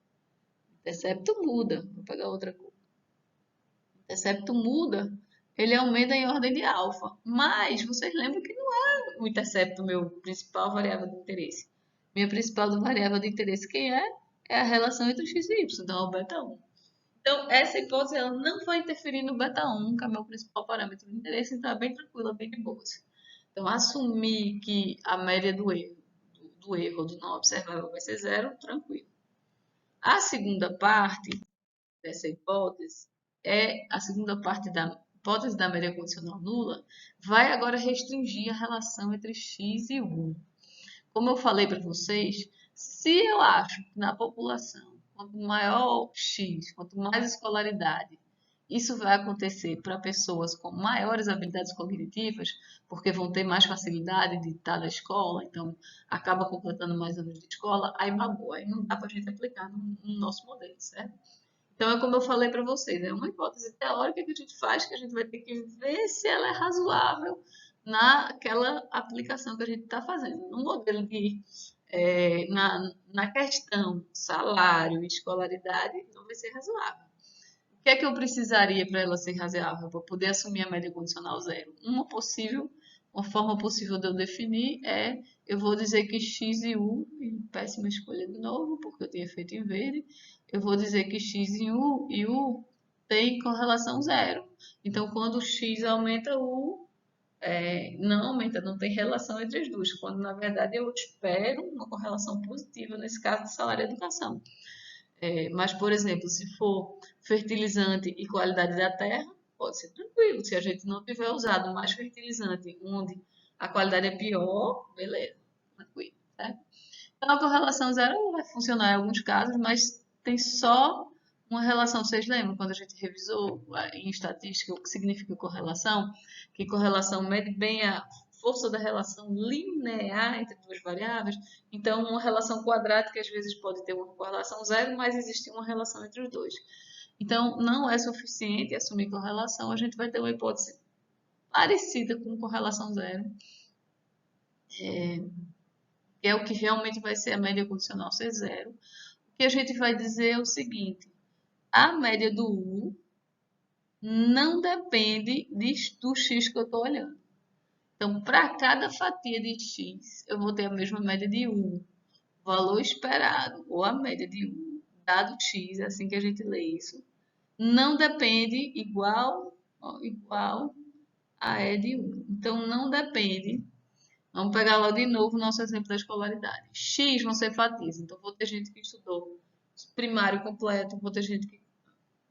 intercepto muda. Vou pegar outra cor. O intercepto muda, ele aumenta em ordem de alfa. Mas vocês lembram que não é o intercepto meu principal variável de interesse. Minha principal variável de interesse, quem é? É a relação entre o x e y, então é o beta 1. Então, essa hipótese ela não vai interferir no beta 1, que é o meu principal parâmetro de interesse, então é bem tranquila, bem de boas. Então, assumir que a média do erro do não observável vai ser zero, tranquilo. A segunda parte dessa hipótese a segunda parte da hipótese da média condicional nula, vai agora restringir a relação entre x e u. Como eu falei para vocês, se eu acho que na população, quanto maior x, quanto mais escolaridade, isso vai acontecer para pessoas com maiores habilidades cognitivas, porque vão ter mais facilidade de estar na escola, então acaba completando mais anos de escola, aí babou, aí não dá para a gente aplicar no nosso modelo, certo? Então é como eu falei para vocês, é uma hipótese teórica que a gente faz, que a gente vai ter que ver se ela é razoável naquela aplicação que a gente está fazendo. No modelo na questão salário e escolaridade, não vai ser razoável. O que é que eu precisaria para ela ser razoável, para poder assumir a média condicional zero? Uma forma possível de eu definir eu vou dizer que x e u, péssima escolha de novo, porque eu tinha feito em verde, eu vou dizer que x e u tem correlação zero. Então, quando x aumenta, u não aumenta, não tem relação entre as duas, quando na verdade eu espero uma correlação positiva, nesse caso de salário e educação. Mas, por exemplo, se for fertilizante e qualidade da terra, pode ser tranquilo. Se a gente não tiver usado mais fertilizante onde a qualidade é pior, beleza, tranquilo, certo? Então, a correlação zero vai funcionar em alguns casos, mas tem só uma relação. Vocês lembram quando a gente revisou em estatística o que significa correlação? Que correlação mede bem a força da relação linear entre duas variáveis. Então, uma relação quadrática às vezes pode ter uma correlação zero, mas existe uma relação entre os dois. Então, não é suficiente assumir correlação, a gente vai ter uma hipótese parecida com correlação zero, que é o que realmente vai ser a média condicional ser zero. O que a gente vai dizer é o seguinte: a média do U não depende do X que eu estou olhando. Então, para cada fatia de X, eu vou ter a mesma média de U. O valor esperado, ou a média de U, dado X, é assim que a gente lê isso, não depende igual a E de U. Então, não depende. Vamos pegar lá de novo o nosso exemplo da escolaridade. X vão ser fatias. Então, vou ter gente que estudou primário completo, vou ter gente que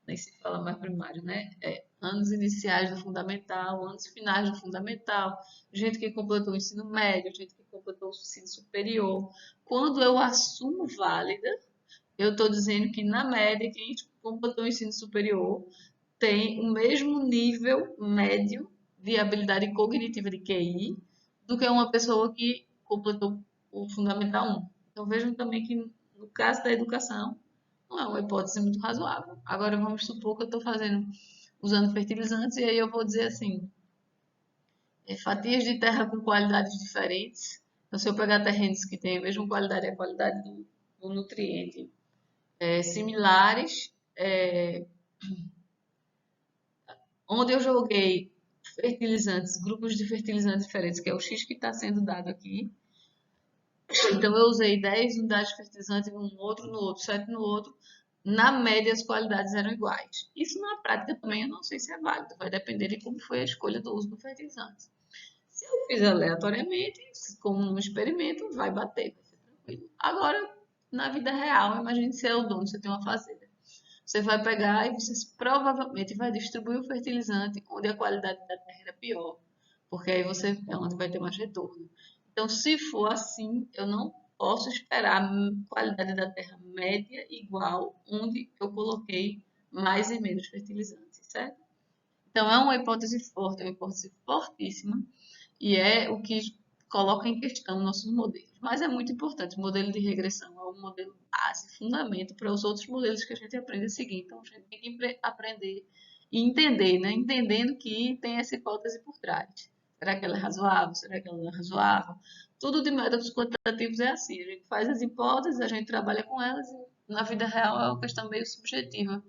nem se fala mais primário, né? Anos iniciais do fundamental, anos finais do fundamental, gente que completou o ensino médio, gente que completou o ensino superior. Quando eu assumo válida, eu estou dizendo que, na média, quem completou o ensino superior tem o mesmo nível médio de habilidade cognitiva de QI do que uma pessoa que completou o Fundamental 1. Então vejam também que, no caso da educação, não é uma hipótese muito razoável. Agora vamos supor que eu estou usando fertilizantes, e aí eu vou dizer assim, fatias de terra com qualidades diferentes. Então, se eu pegar terrenos que têm a mesma qualidade, a qualidade do nutriente similares, onde eu joguei fertilizantes, grupos de fertilizantes diferentes, que é o X que está sendo dado aqui. Então, eu usei 10 unidades de fertilizante num outro, no outro, 7 no outro. Na média, as qualidades eram iguais. Isso, na prática, também eu não sei se é válido. Vai depender de como foi a escolha do uso do fertilizante. Se eu fiz aleatoriamente, como num experimento, vai bater, vai ser tranquilo. Agora, na vida real, imagine se é o dono, você tem uma fazenda. Você vai pegar e você provavelmente vai distribuir o fertilizante onde a qualidade da terra é pior, porque aí você é onde vai ter mais retorno. Então, se for assim, eu não posso esperar a qualidade da terra média igual onde eu coloquei mais e menos fertilizantes, certo? Então, é uma hipótese forte, é uma hipótese fortíssima, e é o que coloca em questão nossos modelos. Mas é muito importante, o modelo de regressão é um modelo base, fundamento para os outros modelos que a gente aprende a seguir. Então, a gente tem que aprender e entender, né? Entendendo que tem essa hipótese por trás. Será que ela é razoável? Será que ela não é razoável? Tudo de métodos quantitativos é assim. A gente faz as hipóteses, a gente trabalha com elas e na vida real é uma questão meio subjetiva,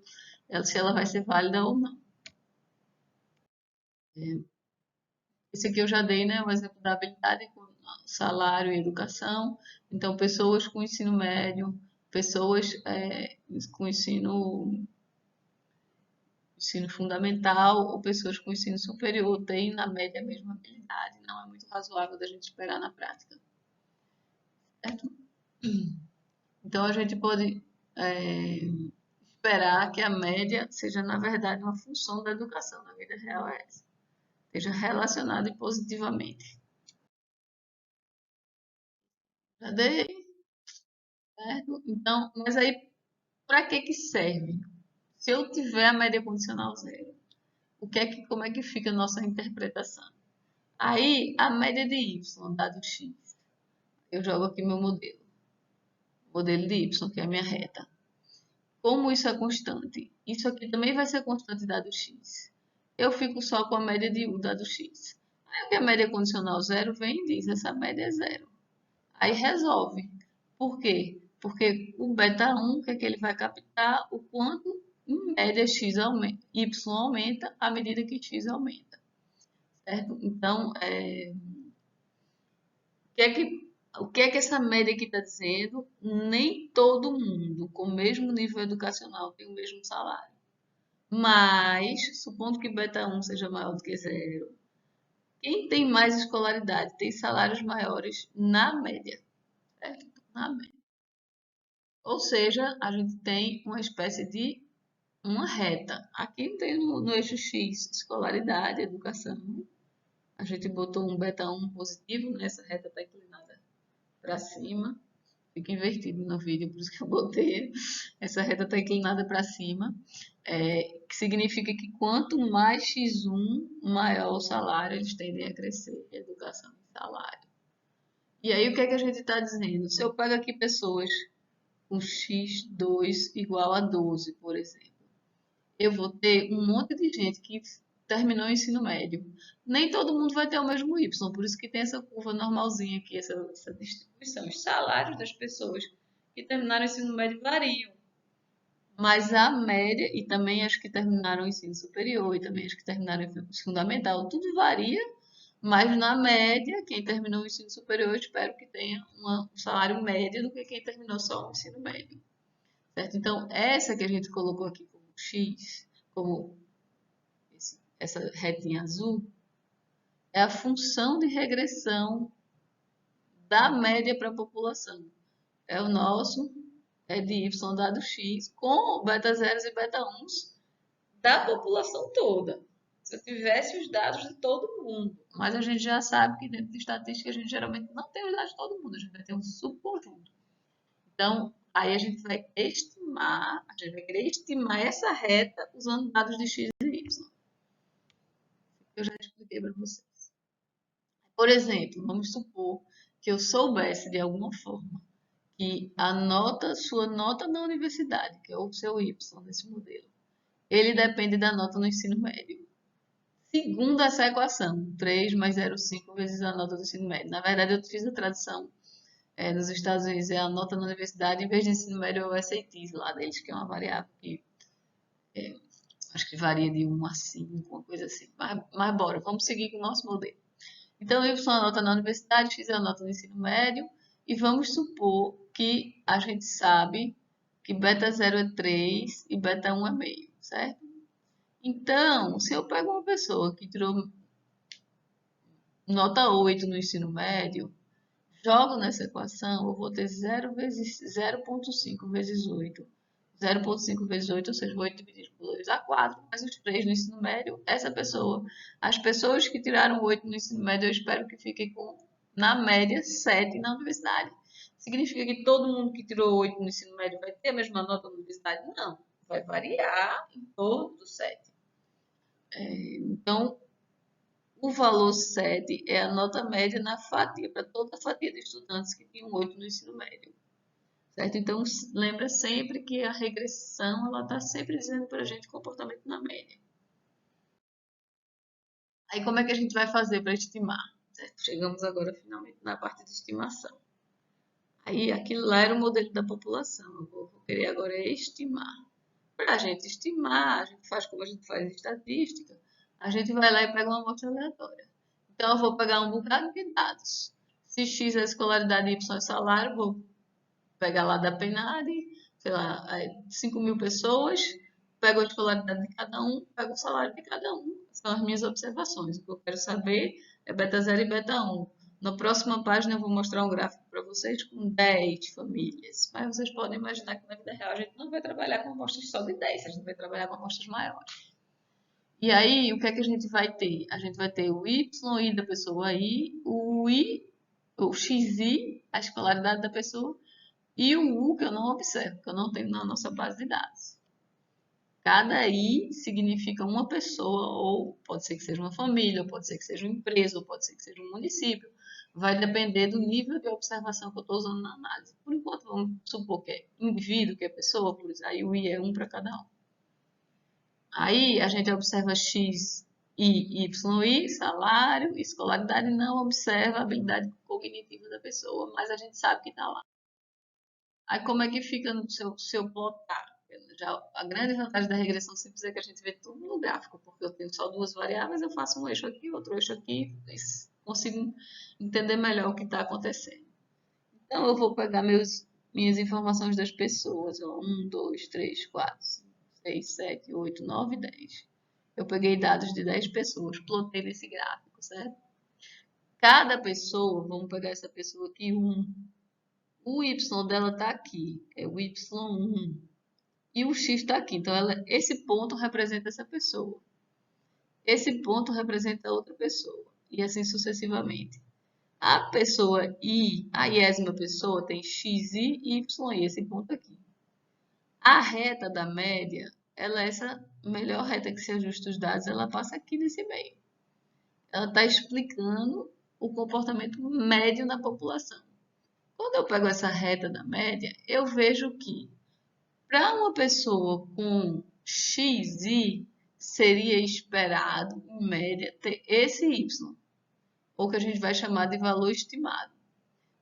se ela vai ser válida ou não. Esse aqui eu já dei, né, o exemplo da habilidade com salário e educação. Então, pessoas com ensino médio, pessoas com ensino fundamental ou pessoas com ensino superior têm, na média, a mesma habilidade. Não é muito razoável da gente esperar na prática, certo? Então, a gente pode esperar que a média seja, na verdade, uma função da educação. Na vida real é essa. Esteja relacionada positivamente. Já dei, certo? Então, mas aí, para que que serve? Se eu tiver a média condicional zero, como é que fica a nossa interpretação? Aí, a média de y, dado x, eu jogo aqui meu modelo de y, que é a minha reta. Como isso é constante? Isso aqui também vai ser constante dado x. Eu fico só com a média de u dado x. Aí, que a média condicional zero vem e diz, essa média é zero. Aí resolve. Por quê? Porque o beta 1, o que é que ele vai captar? O quanto, em média, y aumenta à medida que x aumenta. Certo? Então, o que é que essa média aqui está dizendo? Nem todo mundo com o mesmo nível educacional tem o mesmo salário. Mas, supondo que beta 1 seja maior do que zero, quem tem mais escolaridade tem salários maiores na média. Certo? Na média. Ou seja, a gente tem uma espécie de uma reta. Aqui tem no eixo X, escolaridade, educação. A gente botou um beta 1 positivo, né? Essa reta está inclinada para cima. Fica invertido no vídeo, por isso que eu botei. Essa reta está inclinada para cima. Que significa que quanto mais x1, maior o salário, eles tendem a crescer. Educação e salário. E aí, o que é que a gente está dizendo? Se eu pego aqui pessoas com x2 igual a 12, por exemplo, eu vou ter um monte de gente que terminou o ensino médio. Nem todo mundo vai ter o mesmo y, por isso que tem essa curva normalzinha aqui, essa distribuição. Os salários das pessoas que terminaram o ensino médio variam, mas a média, e também as que terminaram o ensino superior, e também as que terminaram o ensino fundamental, tudo varia, mas na média, quem terminou o ensino superior, eu espero que tenha um salário médio do que quem terminou só o ensino médio. Certo? Então, essa que a gente colocou aqui como X, como essa retinha azul, é a função de regressão da média para a população. É o nosso, é de y dado x, com beta zeros e beta 1s da população toda. Se eu tivesse os dados de todo mundo. Mas a gente já sabe que dentro de estatística a gente geralmente não tem os dados de todo mundo, a gente vai ter um subconjunto. Então, aí a gente vai estimar, a gente vai querer estimar essa reta usando dados de x e y. Eu já expliquei para vocês. Por exemplo, vamos supor que eu soubesse de alguma forma que sua nota na universidade, que é o seu y nesse modelo, ele depende da nota no ensino médio. Segundo essa equação, 3 mais 0,5 vezes a nota do ensino médio. Na verdade, eu fiz a tradução nos Estados Unidos, é a nota na universidade, em vez de ensino médio, é o SAT lá deles, que é uma variável que acho que varia de 1 a 5, uma coisa assim. Mas bora, vamos seguir com o nosso modelo. Então, Y é a nota na universidade, X é a nota no ensino médio, e vamos supor que a gente sabe que beta 0 é 3 e beta 1 é meio, certo? Então, se eu pego uma pessoa que tirou nota 8 no ensino médio, jogo nessa equação, eu vou ter 0,5 vezes 8. 0,5 vezes 8, ou seja, 8 dividido por 2 dá 4, mais os 3 no ensino médio, essa pessoa. As pessoas que tiraram 8 no ensino médio, eu espero que fiquem com, na média, 7 na universidade. Significa que todo mundo que tirou 8 no ensino médio vai ter a mesma nota na universidade? Não, vai variar em torno do 7. Então, o valor 7 é a nota média na fatia, para toda a fatia de estudantes que tinham 8 no ensino médio. Certo? Então, lembra sempre que a regressão está sempre dizendo para a gente comportamento na média. Aí, como é que a gente vai fazer para estimar? Certo? Chegamos agora, finalmente, na parte de estimação. Aí, aquilo lá era o modelo da população. Eu vou querer agora estimar. Para a gente estimar, a gente faz como a gente faz em estatística, a gente vai lá e pega uma amostra aleatória. Então, eu vou pegar um bocado de dados. Se x é escolaridade e y é salário, vou pegar lá da PNAD, sei lá, 5.000 pessoas, pego a escolaridade de cada um, pego o salário de cada um. São as minhas observações. O que eu quero saber é beta 0 e beta 1. Na próxima página eu vou mostrar um gráfico para vocês com 10 famílias. Mas vocês podem imaginar que na vida real a gente não vai trabalhar com amostras só de 10, a gente vai trabalhar com amostras maiores. E aí, o que é que a gente vai ter? A gente vai ter o YI da pessoa I, o XI, a escolaridade da pessoa, e o U que eu não observo, que eu não tenho na nossa base de dados. Cada I significa uma pessoa, ou pode ser que seja uma família, ou pode ser que seja uma empresa, ou pode ser que seja um município. Vai depender do nível de observação que eu estou usando na análise. Por enquanto, vamos supor que é indivíduo, que é pessoa, por isso aí o I é um para cada um. Aí a gente observa X, I, YI, salário, escolaridade, não observa a habilidade cognitiva da pessoa, mas a gente sabe que está lá. Aí como é que fica no seu plotar? Já, a grande vantagem da regressão simples é que a gente vê tudo no gráfico, porque eu tenho só duas variáveis, eu faço um eixo aqui, outro eixo aqui, consigo entender melhor o que está acontecendo. Então eu vou pegar minhas informações das pessoas, ó, 1, 2, 3, 4, 5, 6, 7, 8, 9, 10. Eu peguei dados de 10 pessoas, plotei nesse gráfico, certo? Cada pessoa, vamos pegar essa pessoa aqui, 1. O Y dela está aqui, é o Y1. E o X está aqui. Então, esse ponto representa essa pessoa. Esse ponto representa outra pessoa. E assim sucessivamente. A pessoa I, a iésima pessoa, tem XI e YI, esse ponto aqui. A reta da média, ela é essa melhor reta que se ajusta os dados, ela passa aqui nesse meio. Ela está explicando o comportamento médio na população. Quando eu pego essa reta da média, eu vejo que para uma pessoa com XI, seria esperado, em média, ter esse Y, ou que a gente vai chamar de valor estimado.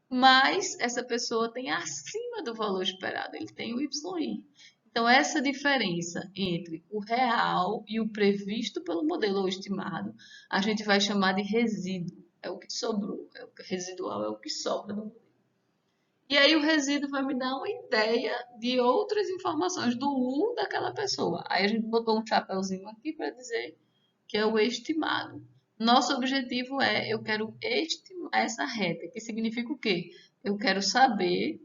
Mas essa pessoa tem acima do valor esperado, ele tem o YI. Então, essa diferença entre o real e o previsto pelo modelo ou estimado, a gente vai chamar de resíduo. É o que sobrou, residual é o que sobra do modelo. E aí o resíduo vai me dar uma ideia de outras informações do U daquela pessoa. Aí a gente botou um chapéuzinho aqui para dizer que é o estimado. Nosso objetivo é, eu quero estimar essa reta, que significa o quê? Eu quero saber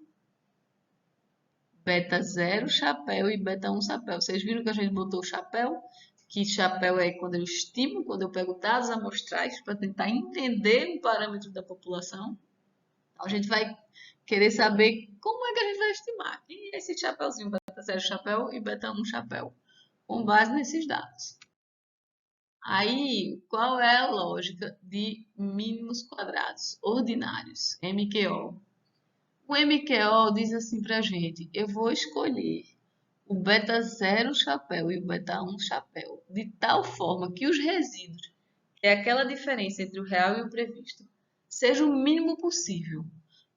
beta 0 chapéu e beta 1 chapéu. Vocês viram que a gente botou o chapéu? que chapéu é quando eu estimo, quando eu pego dados amostrais para tentar entender um parâmetro da população. Então, a gente vai querer saber como é que a gente vai estimar. E esse chapéuzinho, beta 0 chapéu e beta 1 chapéu, com base nesses dados. Aí, qual é a lógica de mínimos quadrados ordinários, MQO? O MQO diz assim pra gente, eu vou escolher o beta 0 chapéu e o beta 1 chapéu, de tal forma que os resíduos, que é aquela diferença entre o real e o previsto, seja o mínimo possível.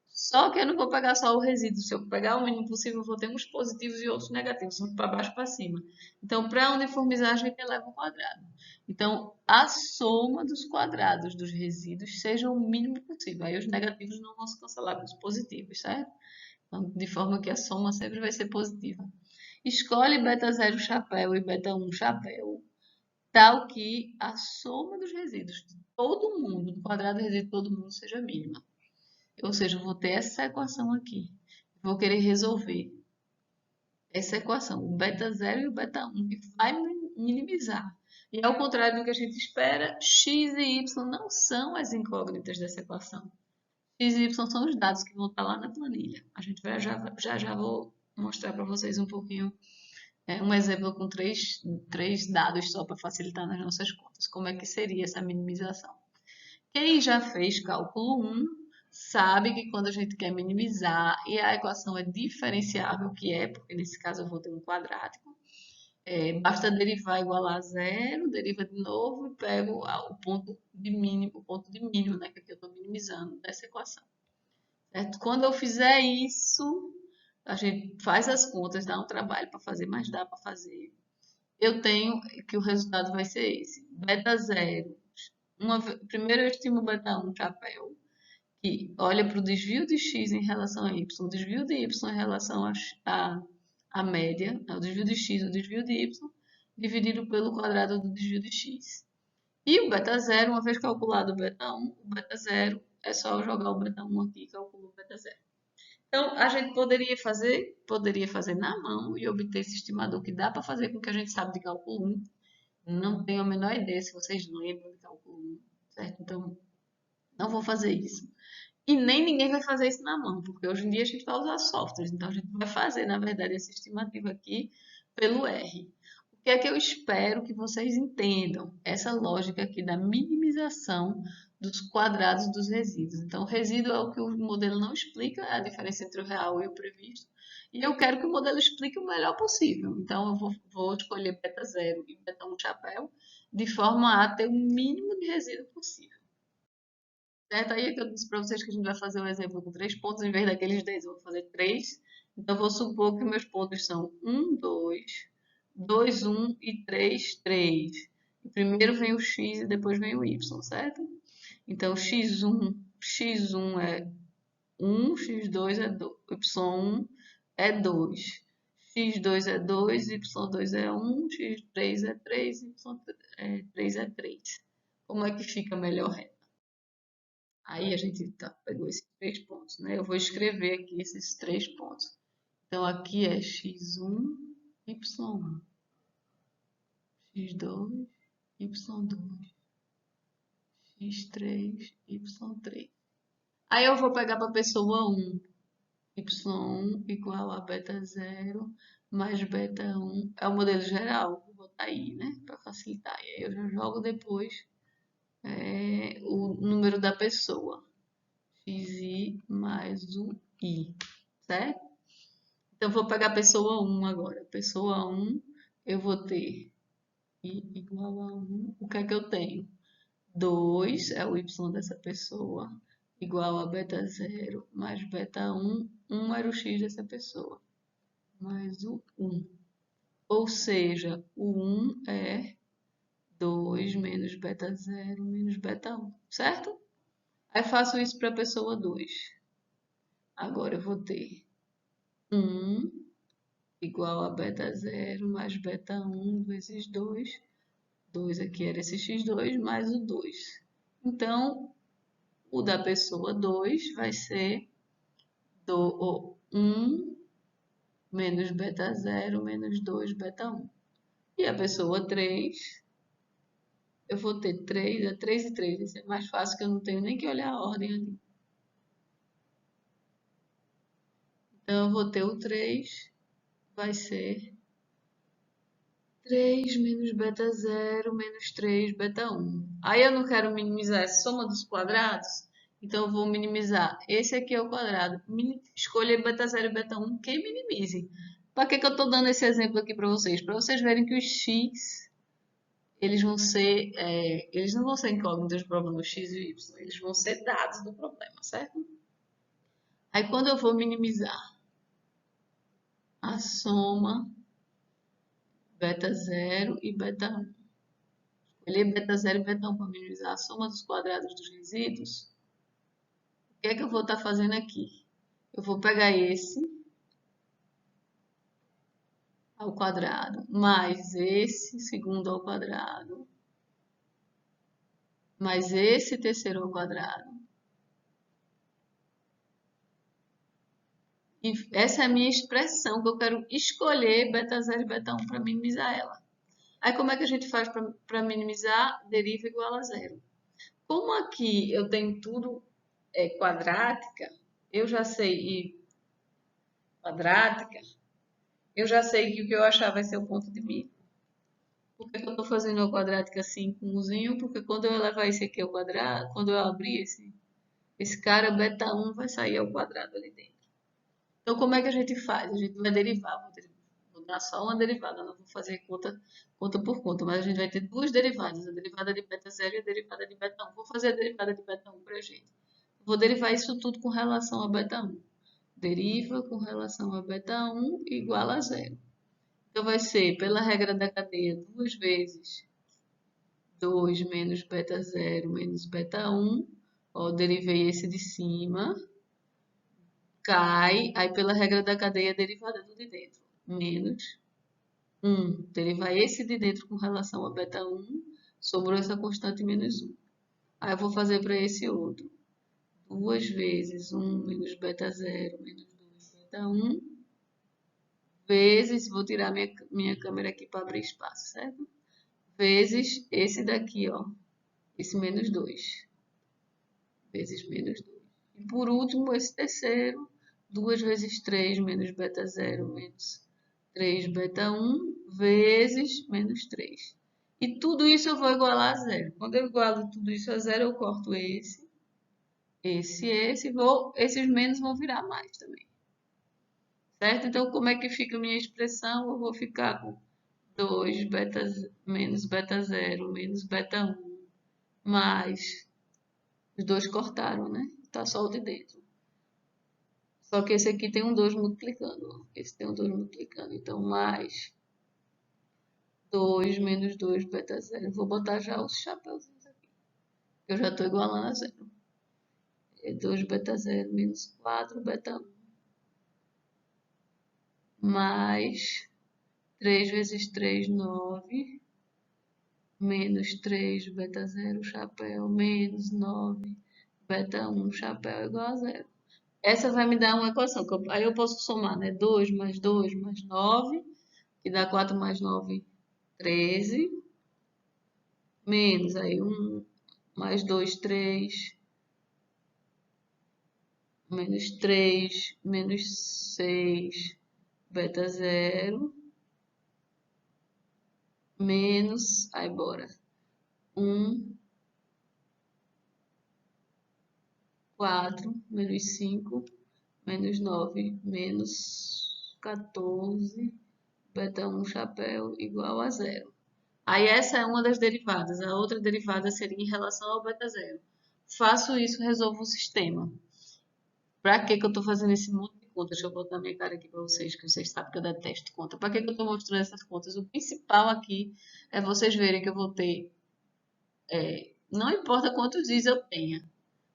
Só que eu não vou pegar só o resíduo. Se eu pegar o mínimo possível, eu vou ter uns positivos e outros negativos, uns para baixo e para cima. Então, para uniformizar, a gente eleva o quadrado. Então, a soma dos quadrados dos resíduos seja o mínimo possível. Aí os negativos não vão se cancelar com os positivos, certo? Então, de forma que a soma sempre vai ser positiva. Escolhe beta 0 chapéu e beta 1 chapéu, tal que a soma dos resíduos de todo mundo, do quadrado do resíduo de todo mundo, seja mínima. Ou seja, eu vou ter essa equação aqui. Vou querer resolver essa equação, o beta 0 e o beta 1, que vai minimizar. E ao contrário do que a gente espera, x e y não são as incógnitas dessa equação. X e y são os dados que vão estar lá na planilha. A gente vai, já vou mostrar para vocês um pouquinho, um exemplo com três dados só para facilitar nas nossas contas. Como é que seria essa minimização? Quem já fez cálculo 1 sabe que quando a gente quer minimizar e a equação é diferenciável, que é, porque nesse caso eu vou ter um quadrático, basta derivar igual a zero, deriva de novo e pego o ponto de mínimo, né, que aqui eu estou minimizando dessa equação. Certo? Quando eu fizer isso, a gente faz as contas, dá um trabalho para fazer, mas dá para fazer. Eu tenho que o resultado vai ser esse. Beta 0. Primeiro eu estimo beta 1 chapéu, que olha para o desvio de x em relação a y, o desvio de y em relação à média, o desvio de x, o desvio de y, dividido pelo quadrado do desvio de x. E o beta 0, uma vez calculado o beta 1, o beta 0 é só jogar o beta 1 aqui e calcular o beta 0. Então, a gente poderia fazer na mão e obter esse estimador que dá para fazer com o que a gente sabe de cálculo 1. Não tenho a menor ideia se vocês lembram de cálculo 1, certo? Então, não vou fazer isso. E nem ninguém vai fazer isso na mão, porque hoje em dia a gente vai usar softwares. Então, a gente vai fazer, na verdade, essa estimativa aqui pelo R. O que é que eu espero que vocês entendam? Essa lógica aqui da minimização dos quadrados dos resíduos. Então, o resíduo é o que o modelo não explica, é a diferença entre o real e o previsto. E eu quero que o modelo explique o melhor possível. Então, eu vou escolher beta 0 e beta 1 chapéu, de forma a ter o mínimo de resíduo possível. Certo? Aí é que eu disse para vocês que a gente vai fazer um exemplo com 3 pontos, em vez daqueles 10, eu vou fazer 3. Então, eu vou supor que meus pontos são 1, 2, 2, 1 e 3, 3. E primeiro vem o x e depois vem o y, certo? Então, x1 é 1, x2 é 2, y1 é 2. x2 é 2, y2 é 1, x3 é 3, y3 é 3. Como é que fica melhor? Aí a gente pegou esses 3 pontos, né? Eu vou escrever aqui esses 3 pontos. Então, aqui é x1, y1, x2, y2, x3, y3. Aí eu vou pegar para a pessoa 1, y1 igual a beta 0 mais beta 1. É o modelo geral, vou botar aí, né? Para facilitar. E aí eu já jogo depois o número da pessoa. xi mais o i, certo? Então, vou pegar a pessoa 1 agora. Pessoa 1, eu vou ter i igual a 1. O que é que eu tenho? 2 é o y dessa pessoa, igual a beta 0 mais beta 1. 1 era o x dessa pessoa, mais o 1. Ou seja, o 1 é 2 menos beta 0 menos beta 1, certo? Aí faço isso para a pessoa 2. Agora eu vou ter 1 igual a beta 0 mais beta 1 vezes 2. 2 aqui era esse x2 mais o 2. Então, o da pessoa 2 vai ser 1 menos beta 0 menos 2 beta 1. E a pessoa 3, eu vou ter 3, é 3 e 3. Isso é mais fácil que eu não tenho nem que olhar a ordem ali. Então, eu vou ter o 3, vai ser 3 menos beta zero menos 3 beta um. Aí eu não quero minimizar a soma dos quadrados, então eu vou minimizar. Esse aqui é o quadrado. Escolher beta zero e beta um que minimize. Para que eu estou dando esse exemplo aqui para vocês? Para vocês verem que os x, eles vão ser, eles não vão ser incógnitas do problema x e y, eles vão ser dados do problema, certo? Aí quando eu vou minimizar a soma beta zero e beta um, escolher beta zero e beta um para minimizar a soma dos quadrados dos resíduos, o que é que eu vou estar fazendo aqui? Eu vou pegar esse ao quadrado, mais esse segundo ao quadrado, mais esse terceiro ao quadrado. E essa é a minha expressão que eu quero escolher beta zero e beta um para minimizar ela. Aí como é que a gente faz para minimizar? Deriva igual a zero. Como aqui eu tenho tudo quadrática, eu já sei, e quadrática, eu já sei que o que eu achar vai ser o ponto de mínimo. Por que eu estou fazendo a quadrática assim com umzinho? Porque quando eu levar esse aqui ao quadrado, quando eu abrir esse cara, beta 1 vai sair ao quadrado ali dentro. Então, como é que a gente faz? A gente vai derivar. Vou dar só uma derivada, não vou fazer conta por conta, mas a gente vai ter duas derivadas, a derivada de beta 0 e a derivada de beta 1. Vou fazer a derivada de beta 1 para a gente. Vou derivar isso tudo com relação a beta 1. Deriva com relação a beta 1 igual a zero. Então, vai ser, pela regra da cadeia, 2 vezes 2 menos beta 0 menos beta 1. Ó, derivei esse de cima. Cai, aí pela regra da cadeia, derivada do de dentro. Menos 1. Derivar esse de dentro com relação a beta 1. Sobrou essa constante menos 1. Aí eu vou fazer para esse outro. 2 vezes 1 menos beta 0 menos 2 beta 1. Vezes, vou tirar minha câmera aqui para abrir espaço, certo? Vezes esse daqui, ó. Esse menos 2. Vezes menos 2. E por último, esse terceiro. 2 vezes 3 menos beta 0 menos 3 beta 1 vezes menos 3. E tudo isso eu vou igualar a zero. Quando eu igualo tudo isso a zero, eu corto esse, esses menos vão virar mais também. Certo? Então, como é que fica a minha expressão? Eu vou ficar com 2 menos beta 0 menos beta 1 mais... Os dois cortaram, né? Tá só o de dentro. Só que esse aqui tem um 2 multiplicando. Ó. Esse tem um 2 multiplicando. Então, mais 2 menos 2 beta 0. Vou botar já os chapéuzinhos aqui. Eu já estou igualando a zero. É 2 beta 0 menos 4 beta 1. Mais 3 vezes 3, 9. Menos 3 beta 0 chapéu. Menos 9 beta 1 chapéu igual a zero. Essa vai me dar uma equação. Aí eu posso somar, né? 2 mais 2 mais 9. Que dá 4 mais 9, 13. Menos aí 1 mais 2, 3. Menos 3, menos 6, beta 0. Menos, aí bora. 1, 4, menos 5, menos 9, menos 14, beta 1 chapéu igual a zero. Aí essa é uma das derivadas. A outra derivada seria em relação ao beta 0. Faço isso, resolvo o sistema. Pra que que eu estou fazendo esse monte de contas? Deixa eu botar minha cara aqui para vocês, que vocês sabem que eu detesto conta. Para que que eu estou mostrando essas contas? O principal aqui é vocês verem que eu vou ter, não importa quantos dias eu tenha,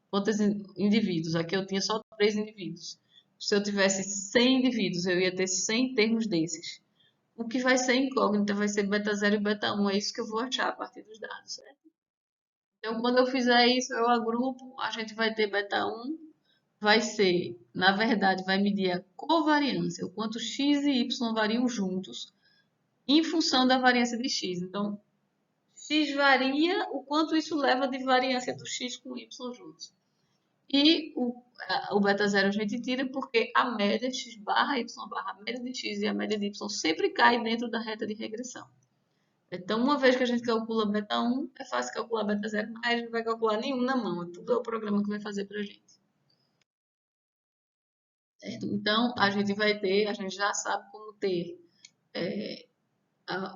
quantos indivíduos. Aqui eu tinha só 3 indivíduos. Se eu tivesse 100 indivíduos, eu ia ter 100 termos desses. O que vai ser incógnita vai ser beta 0 e beta 1. É isso que eu vou achar a partir dos dados, certo? Então, quando eu fizer isso, eu agrupo, a gente vai ter beta 1, vai ser, na verdade, vai medir a covariância, o quanto x e y variam juntos em função da variância de x. Então, x varia, o quanto isso leva de variância do x com y juntos. E o beta zero a gente tira porque a média x barra y barra a média de x e a média de y sempre cai dentro da reta de regressão. Então, uma vez que a gente calcula beta 1, é fácil calcular beta 0, mas a gente não vai calcular nenhum na mão. Tudo é o programa que vai fazer pra gente. Certo? Então, a gente já sabe como ter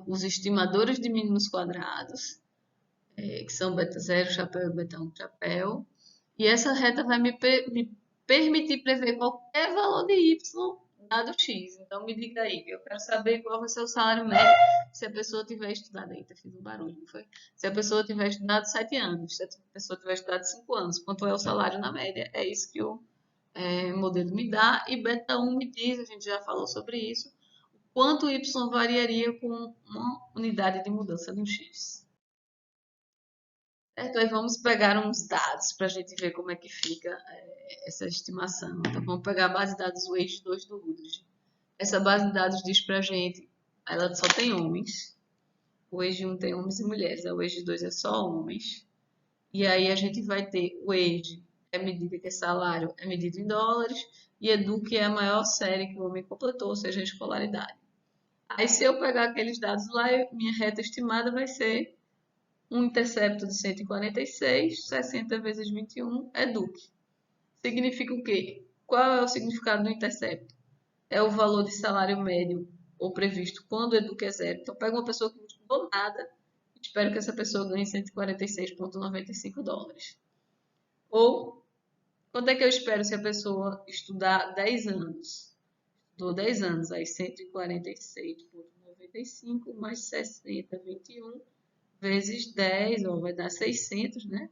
os estimadores de mínimos quadrados, que são beta 0, chapéu e beta 1, chapéu. E essa reta vai me permitir prever qualquer valor de y dado x. Então, me diga aí, eu quero saber qual vai ser o salário médio se a pessoa tiver estudado. Eita, fiz um barulho, não foi? Se a pessoa tiver estudado 7 anos, se a pessoa tiver estudado 5 anos, quanto é o salário na média? É isso que o modelo me dá. E beta 1 me diz, a gente já falou sobre isso, quanto y variaria com uma unidade de mudança no x. Certo? Aí vamos pegar uns dados para a gente ver como é que fica essa estimação. Então, vamos pegar a base de dados Wage 2 do Woodridge. Essa base de dados diz para a gente, ela só tem homens. O Wage 1 tem homens e mulheres, a Wage 2 é só homens. E aí a gente vai ter o Wage, é medida que é salário, é medido em dólares, e Edu, que é a maior série que o homem completou, ou seja, a escolaridade. Aí se eu pegar aqueles dados lá, minha reta estimada vai ser um intercepto de 146, 60 vezes 21 é Duque. Significa o quê? Qual é o significado do intercepto? É o valor de salário médio ou previsto quando o Eduque é zero. Então, pega uma pessoa que não estudou nada e espero que essa pessoa ganhe 146,95 dólares. Ou, quanto é que eu espero se a pessoa estudar 10 anos? Estudou 10 anos, aí 146,95 mais 60, 21 vezes 10, ó, vai dar 600, né?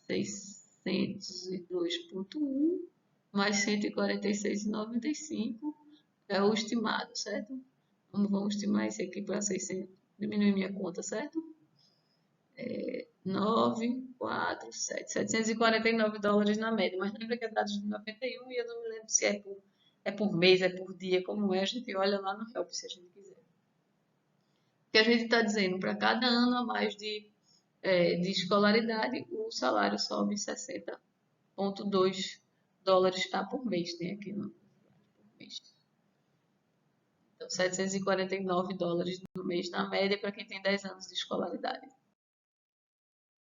602,1 mais 146,95 é o estimado, certo? Vamos estimar esse aqui para 600. Diminuir minha conta, certo? 9, 4, 7. 749 dólares na média. Mas lembra que é dados de 91 e eu não me lembro se é por mês, é por dia, como é. A gente olha lá no Help se a gente quiser. O que a gente está dizendo, para cada ano a mais de escolaridade, o salário sobe 60,2 dólares por mês. Tem aqui no mês. Então, 749 dólares no mês na média para quem tem 10 anos de escolaridade.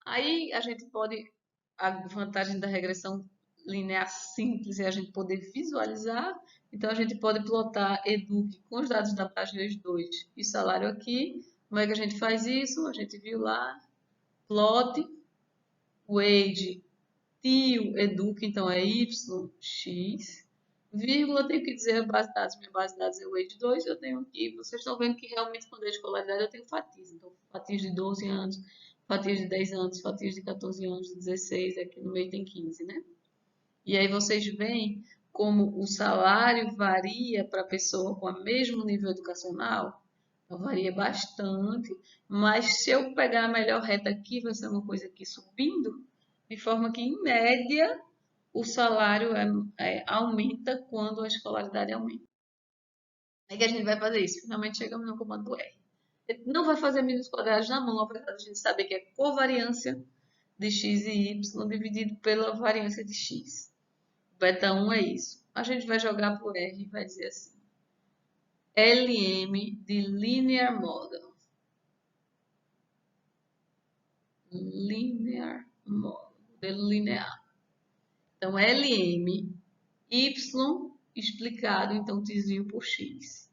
Aí a gente pode, a vantagem da regressão linear simples é a gente poder visualizar. Então a gente pode plotar Eduque com os dados da página 2 e salário aqui. Como é que a gente faz isso? A gente viu lá, plot, Wage, tio, Eduque, então é y, x, vírgula, tenho que dizer a base de dados, minha base de dados é o Wage 2, eu tenho aqui, vocês estão vendo que realmente quando é escolaridade eu tenho fatias, então fatias de 12 anos, fatias de 10 anos, fatias de 14 anos, de 16, aqui no meio tem 15, né? E aí vocês veem como o salário varia para a pessoa com o mesmo nível educacional, então varia bastante, mas se eu pegar a melhor reta aqui, vai ser uma coisa aqui subindo, de forma que, em média, o salário aumenta quando a escolaridade aumenta. Aí que a gente vai fazer isso? Finalmente chegamos no comando R. Ele não vai fazer mínimos quadrados na mão, apesar de a gente saber que é covariância de x e y dividido pela variância de x. Beta 1 é isso. A gente vai jogar por R e vai dizer assim. LM de Linear Model. Linear Model. Modelo linear. Então, LM, Y explicado, então, desvio por X.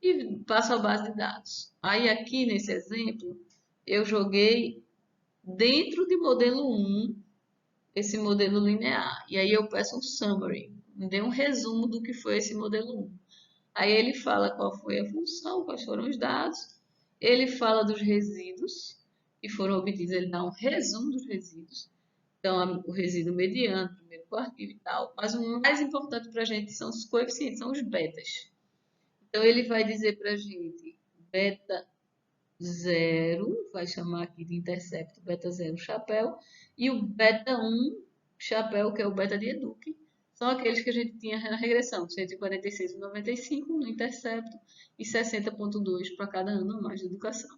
E passo a base de dados. Aí, aqui nesse exemplo, eu joguei dentro de modelo 1, esse modelo linear. E aí eu peço um summary, me dê um resumo do que foi esse modelo 1. Aí ele fala qual foi a função, quais foram os dados. Ele fala dos resíduos que foram obtidos, ele dá um resumo dos resíduos. Então, o resíduo mediano, primeiro quartil e tal. Mas o mais importante para a gente são os coeficientes, são os betas. Então, ele vai dizer para a gente beta 0, vai chamar aqui de intercepto, beta 0 chapéu, e o beta 1 chapéu, que é o beta de Eduque, são aqueles que a gente tinha na regressão, 146,95 no intercepto e 60,2 para cada ano a mais de educação.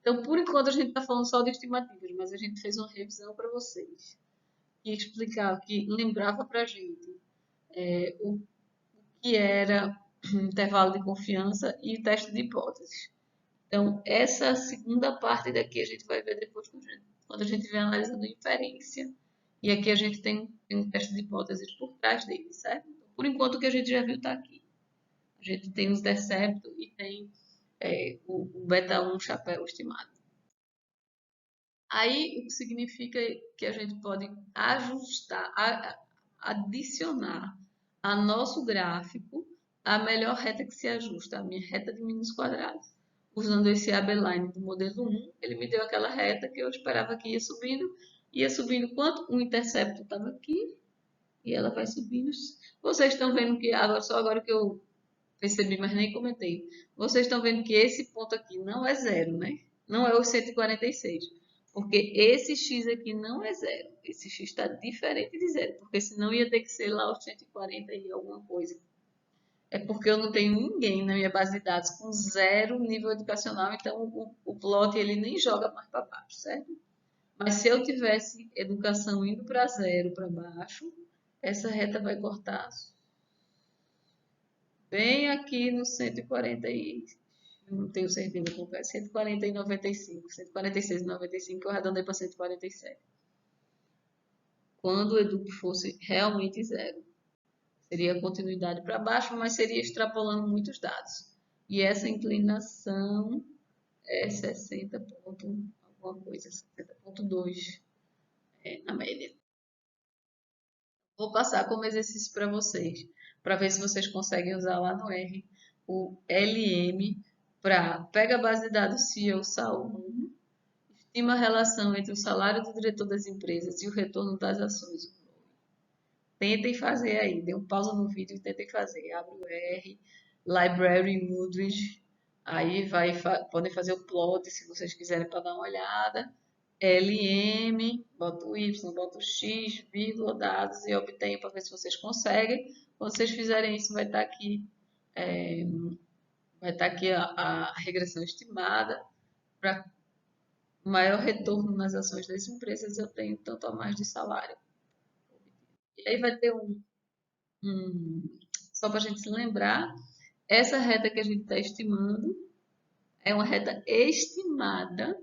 Então, por enquanto, a gente está falando só de estimativas, mas a gente fez uma revisão para vocês, que explicava, que lembrava para a gente o que era intervalo de confiança e teste de hipóteses. Então, essa segunda parte daqui a gente vai ver depois quando a gente estiver analisando inferência. E aqui a gente tem um teste de hipóteses por trás dele, certo? Por enquanto, o que a gente já viu está aqui. A gente tem os interceptos e tem o beta 1 chapéu estimado. Aí, o que significa que a gente pode ajustar, adicionar a nosso gráfico a melhor reta que se ajusta, a minha reta de mínimos quadrados. Usando esse AB-line do modelo 1, ele me deu aquela reta que eu esperava que ia subindo quanto? O intercepto estava aqui, e ela vai subindo. Vocês estão vendo que, só agora que eu percebi, mas nem comentei, vocês estão vendo que esse ponto aqui não é zero, né? Não é o 146. Porque esse x aqui não é zero. Esse x está diferente de zero. Porque senão ia ter que ser lá os 140 e alguma coisa. É porque eu não tenho ninguém na minha base de dados com zero nível educacional. Então o plot ele nem joga mais para baixo, certo? Mas se eu tivesse educação indo para zero para baixo, essa reta vai cortar bem aqui no 140 e não tenho certeza qual é, 140 e 95, 146 e 95, eu arredondei para 147. Quando o EDUC fosse realmente zero. Seria continuidade para baixo, mas seria extrapolando muitos dados. E essa inclinação é 60 ponto alguma coisa, 60,2 na média. Vou passar como exercício para vocês, para ver se vocês conseguem usar lá no R o LM para pega a base de dados CEO SAL1, estima a relação entre o salário do diretor das empresas e o retorno das ações. Tentem fazer aí, dê um pausa no vídeo e tentem fazer. Abre o R, Library Woodridge, aí podem fazer o plot se vocês quiserem para dar uma olhada. LM, bota o Y, bota o X, vírgula, dados e obtenha para ver se vocês conseguem. Quando vocês fizerem isso, vai estar aqui, a regressão estimada para maior retorno nas ações das empresas, eu tenho tanto a mais de salário. E aí vai ter só para a gente se lembrar, essa reta que a gente está estimando é uma reta estimada,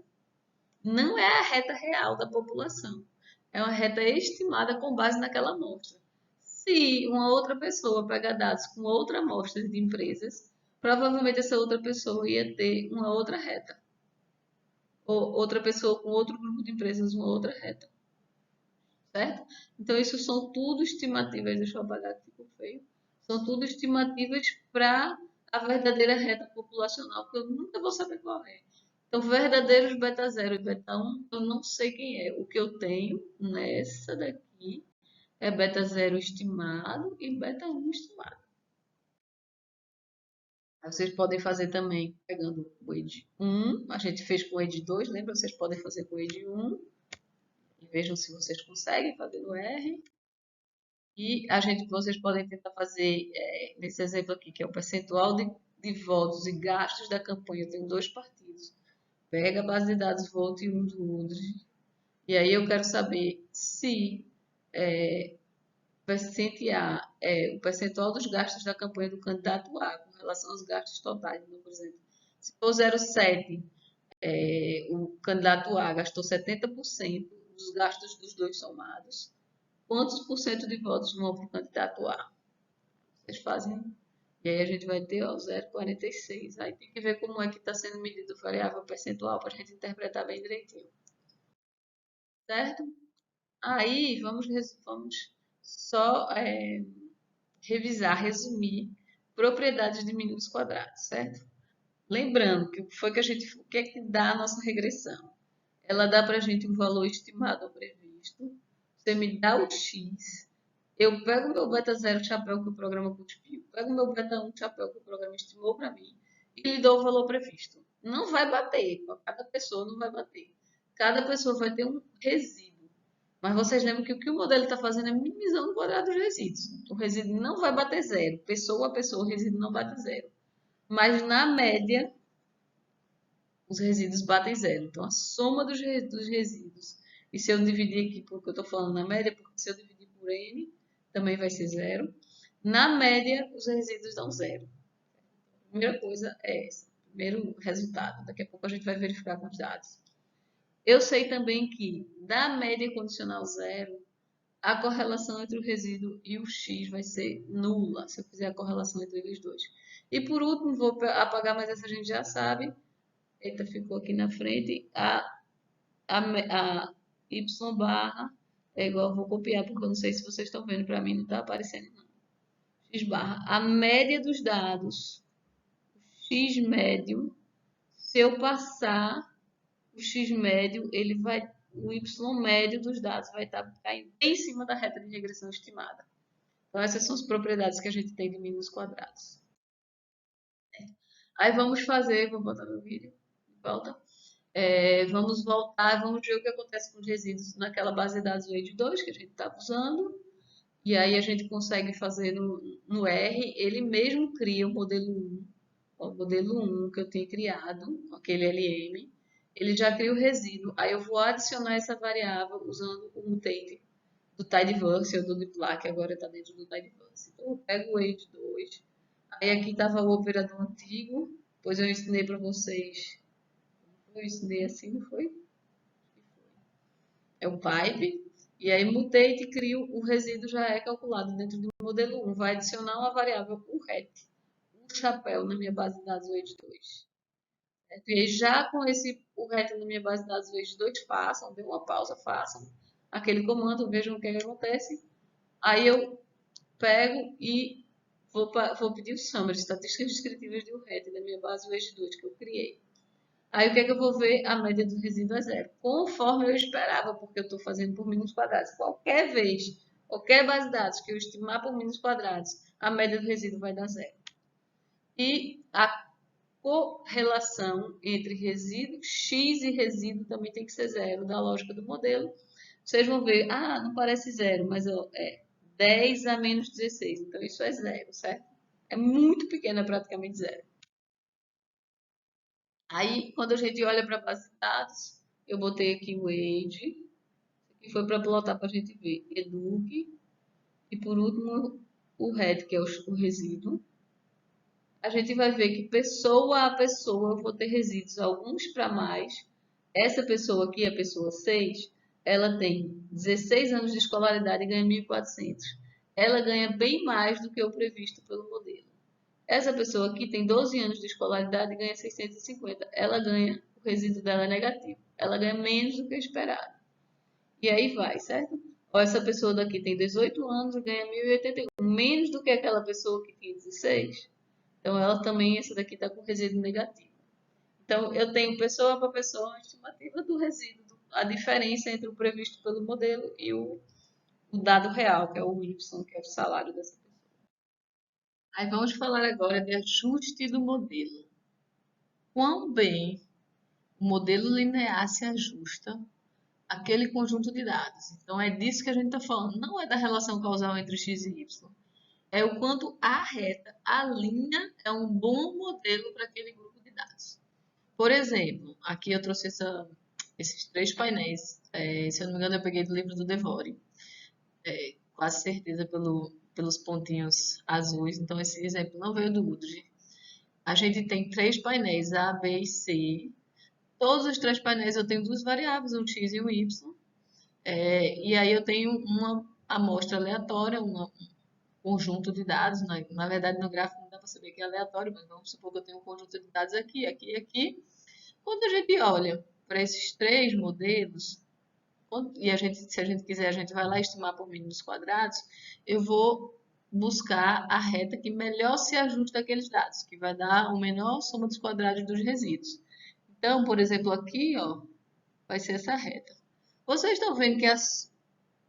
não é a reta real da população. É uma reta estimada com base naquela amostra. Se uma outra pessoa pegar dados com outra amostra de empresas, provavelmente essa outra pessoa ia ter uma outra reta. Ou outra pessoa com outro grupo de empresas, uma outra reta. Certo? Então, isso são tudo estimativas. Deixa eu apagar que ficou feio. São tudo estimativas para a verdadeira reta populacional, que eu nunca vou saber qual é. Então, verdadeiros beta 0 e beta 1, eu não sei quem é. O que eu tenho nessa daqui é beta 0 estimado e beta 1 estimado. Aí vocês podem fazer também pegando o ED 1. A gente fez com o ED 2, lembra? Vocês podem fazer com o ED 1. E vejam se vocês conseguem fazer no R. E vocês podem tentar fazer, nesse exemplo aqui, que é o percentual de votos e gastos da campanha. Eu tenho dois partidos. Pega a base de dados voto e um do outro. E aí eu quero saber se o percentual A é o percentual dos gastos da campanha do candidato A com relação aos gastos totais. Então, por exemplo, se for 0,7, o candidato A gastou 70% dos gastos dos dois somados. Quantos por cento de votos vão para o candidato A? Vocês fazem. E aí a gente vai ter 0,46. Aí tem que ver como é que está sendo medido o variável percentual para a gente interpretar bem direitinho. Certo? Aí vamos só revisar, resumir propriedades de mínimos quadrados, certo? Lembrando que o que é que dá a nossa regressão? Ela dá para a gente um valor estimado ou previsto. Você me dá o x, eu pego o meu beta 0 chapéu que o programa cuspiu, pego o meu beta 1 chapéu que o programa estimou para mim e lhe dou o valor previsto. Não vai bater, cada pessoa não vai bater. Cada pessoa vai ter um resíduo. Mas vocês lembram que o que o modelo está fazendo é minimizando o quadrado dos resíduos. O resíduo não vai bater zero. Pessoa a pessoa, o resíduo não bate zero. Mas na média, os resíduos batem zero. Então, a soma dos resíduos. E se eu dividir aqui, porque eu estou falando na média, porque se eu dividir por N, também vai ser zero. Na média, os resíduos dão zero. A primeira coisa é essa. Primeiro resultado. Daqui a pouco a gente vai verificar com os dados. Eu sei também que, da média condicional zero, a correlação entre o resíduo e o x vai ser nula, se eu fizer a correlação entre eles dois. E por último, vou apagar, mas essa a gente já sabe. Eita, ficou aqui na frente. A y barra é igual, vou copiar, porque eu não sei se vocês estão vendo, para mim não está aparecendo não. X barra, a média dos dados, x médio, se eu passar o x médio, o y médio dos dados vai estar caindo em cima da reta de regressão estimada. Então, essas são as propriedades que a gente tem de mínimos quadrados. Aí vamos fazer, vou botar no vídeo, de volta. Vamos voltar, vamos ver o que acontece com os resíduos naquela base de dados RAID 2 que a gente estava usando. E aí a gente consegue fazer no R, ele mesmo cria o modelo 1, o modelo 1 que eu tinha criado, aquele LM, ele já cria o resíduo. Aí eu vou adicionar essa variável usando o mutate do tidyverse ou do dplyr, que agora está dentro do tidyverse. Então eu pego o RAID 2, aí aqui estava o operador antigo, depois eu ensinei para vocês, eu ensinei assim, não foi? É o pipe, e aí mutate e crio, o resíduo já é calculado dentro do modelo 1. Vai adicionar uma variável, o RET, o chapéu na minha base de dados RAID 2. E aí já com o RET na minha base de dados RAID 2, façam, dê uma pausa, façam aquele comando, vejam o que acontece. Aí eu pego e vou pedir o summary, estatísticas descritivas do RET da minha base RAID 2 que eu criei. Aí o que é que eu vou ver? A média do resíduo é zero. Conforme eu esperava, porque eu estou fazendo por mínimos quadrados. Qualquer vez, qualquer base de dados que eu estimar por mínimos quadrados, a média do resíduo vai dar zero. E a correlação entre resíduo x e resíduo também tem que ser zero, da lógica do modelo. Vocês vão ver, não parece zero, mas é 10 a menos 16. Então isso é zero, certo? É muito pequeno, é praticamente zero. Aí, quando a gente olha para a base de dados, eu botei aqui o age, que foi para plotar para a gente ver educ, e por último o head, que é o resíduo. A gente vai ver que pessoa a pessoa eu vou ter resíduos, alguns para mais. Essa pessoa aqui, a pessoa 6, ela tem 16 anos de escolaridade e ganha 1.400. Ela ganha bem mais do que o previsto pelo modelo. Essa pessoa aqui tem 12 anos de escolaridade e ganha 650. Ela ganha, o resíduo dela é negativo. Ela ganha menos do que o esperado. E aí vai, certo? Ó, essa pessoa daqui tem 18 anos e ganha 1.081, menos do que aquela pessoa que tem 16. Então, ela também, essa daqui está com resíduo negativo. Então, eu tenho pessoa para pessoa a estimativa do resíduo, a diferença entre o previsto pelo modelo e o dado real, que é o Y, que é o salário dessa pessoa. Aí vamos falar agora de ajuste do modelo. Quão bem o modelo linear se ajusta àquele conjunto de dados. Então, é disso que a gente está falando. Não é da relação causal entre x e y. É o quanto a reta, a linha, é um bom modelo para aquele grupo de dados. Por exemplo, aqui eu trouxe esses 3 painéis. Se eu não me engano, eu peguei do livro do Devore. Quase certeza pelos pontinhos azuis. Então, esse exemplo não veio do Udry. A gente tem 3 painéis, A, B e C. Todos os 3 painéis eu tenho 2 variáveis, um x e um y. E aí eu tenho uma amostra aleatória, um conjunto de dados. Na verdade, no gráfico não dá para saber que é aleatório, mas vamos supor que eu tenho um conjunto de dados aqui, aqui e aqui. Quando a gente olha para esses 3 modelos, se a gente quiser, a gente vai lá estimar por mínimos quadrados, eu vou buscar a reta que melhor se ajusta àqueles dados, que vai dar a menor soma dos quadrados dos resíduos. Então, por exemplo, aqui, ó, vai ser essa reta. Vocês estão vendo que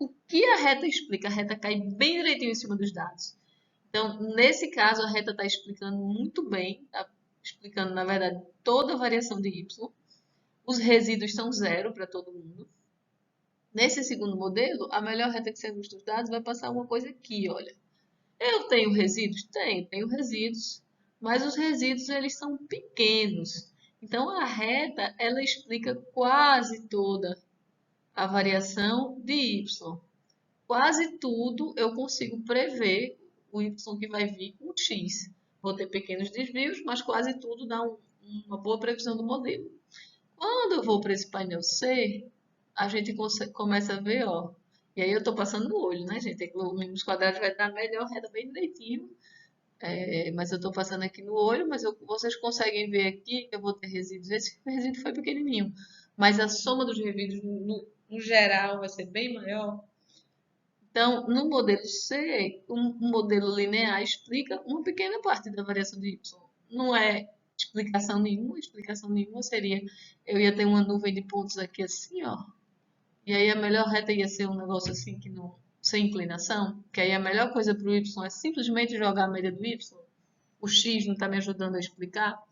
o que a reta explica? A reta cai bem direitinho em cima dos dados. Então, nesse caso, a reta está explicando muito bem, está explicando, na verdade, toda a variação de y. Os resíduos são zero para todo mundo. Nesse segundo modelo, a melhor reta que se ajusta os dados vai passar uma coisa aqui, olha. Eu tenho resíduos? Tenho resíduos, mas os resíduos eles são pequenos. Então a reta ela explica quase toda a variação de y. Quase tudo eu consigo prever o y que vai vir com x. Vou ter pequenos desvios, mas quase tudo dá uma boa previsão do modelo. Quando eu vou para esse painel C, a gente começa a ver, ó. E aí eu estou passando no olho, né, gente? O mínimos quadrados vai dar melhor reta bem direitinho. Mas eu estou passando aqui no olho, mas vocês conseguem ver aqui que eu vou ter resíduos. Esse resíduo foi pequenininho, mas a soma dos resíduos no geral vai ser bem maior. Então, no modelo C, um modelo linear explica uma pequena parte da variação de y. Não é explicação nenhuma seria eu ia ter uma nuvem de pontos aqui assim, ó. E aí a melhor reta ia ser um negócio assim que não sem inclinação, que aí a melhor coisa para o y é simplesmente jogar a média do y. O x não está me ajudando a explicar.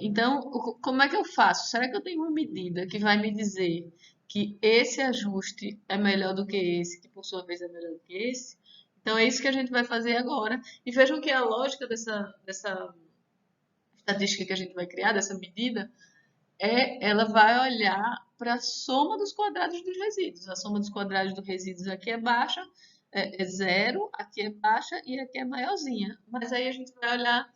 Então, como é que eu faço? Será que eu tenho uma medida que vai me dizer que esse ajuste é melhor do que esse, que por sua vez é melhor do que esse? Então, é isso que a gente vai fazer agora. E vejam que a lógica dessa estatística que a gente vai criar, dessa medida, ela vai olhar para a soma dos quadrados dos resíduos. A soma dos quadrados dos resíduos aqui é baixa, é zero, aqui é baixa e aqui é maiorzinha. Mas aí a gente vai olhar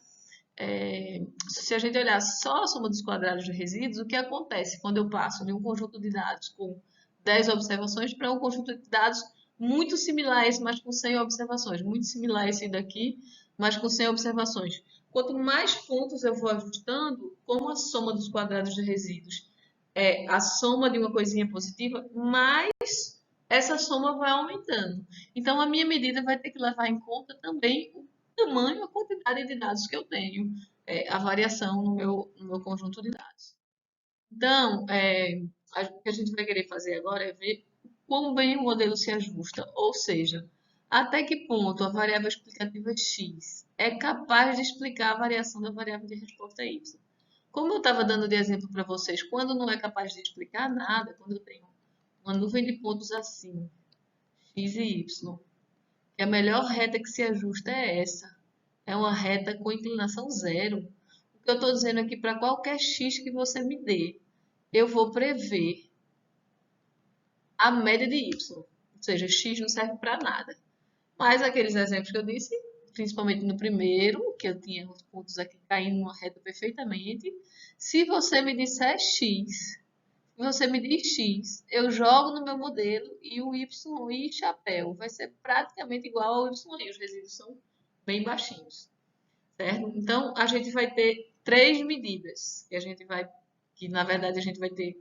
se a gente olhar só a soma dos quadrados de resíduos, o que acontece quando eu passo de um conjunto de dados com 10 observações para um conjunto de dados muito similar a esse, mas com 100 observações. Muito similar a esse daqui, mas com 100 observações. Quanto mais pontos eu vou ajustando, como a soma dos quadrados de resíduos é a soma de uma coisinha positiva, mais essa soma vai aumentando. Então, a minha medida vai ter que levar em conta também o tamanho, a quantidade de dados que eu tenho, a variação no meu conjunto de dados. Então, o que a gente vai querer fazer agora é ver quão bem o modelo se ajusta, ou seja, até que ponto a variável explicativa x é capaz de explicar a variação da variável de resposta y. Como eu estava dando de exemplo para vocês, quando não é capaz de explicar nada, quando eu tenho uma nuvem de pontos assim, x e y, que a melhor reta que se ajusta é essa. É uma reta com inclinação zero. O que eu estou dizendo aqui, para qualquer x que você me dê, eu vou prever a média de y. Ou seja, x não serve para nada. Mas aqueles exemplos que eu disse, principalmente no primeiro, que eu tinha os pontos aqui caindo numa reta perfeitamente, se você me disser x, se você me diz x, eu jogo no meu modelo e o y chapéu vai ser praticamente igual ao y. Os resíduos são bem baixinhos, certo? Então, a gente vai ter três medidas, que na verdade a gente vai ter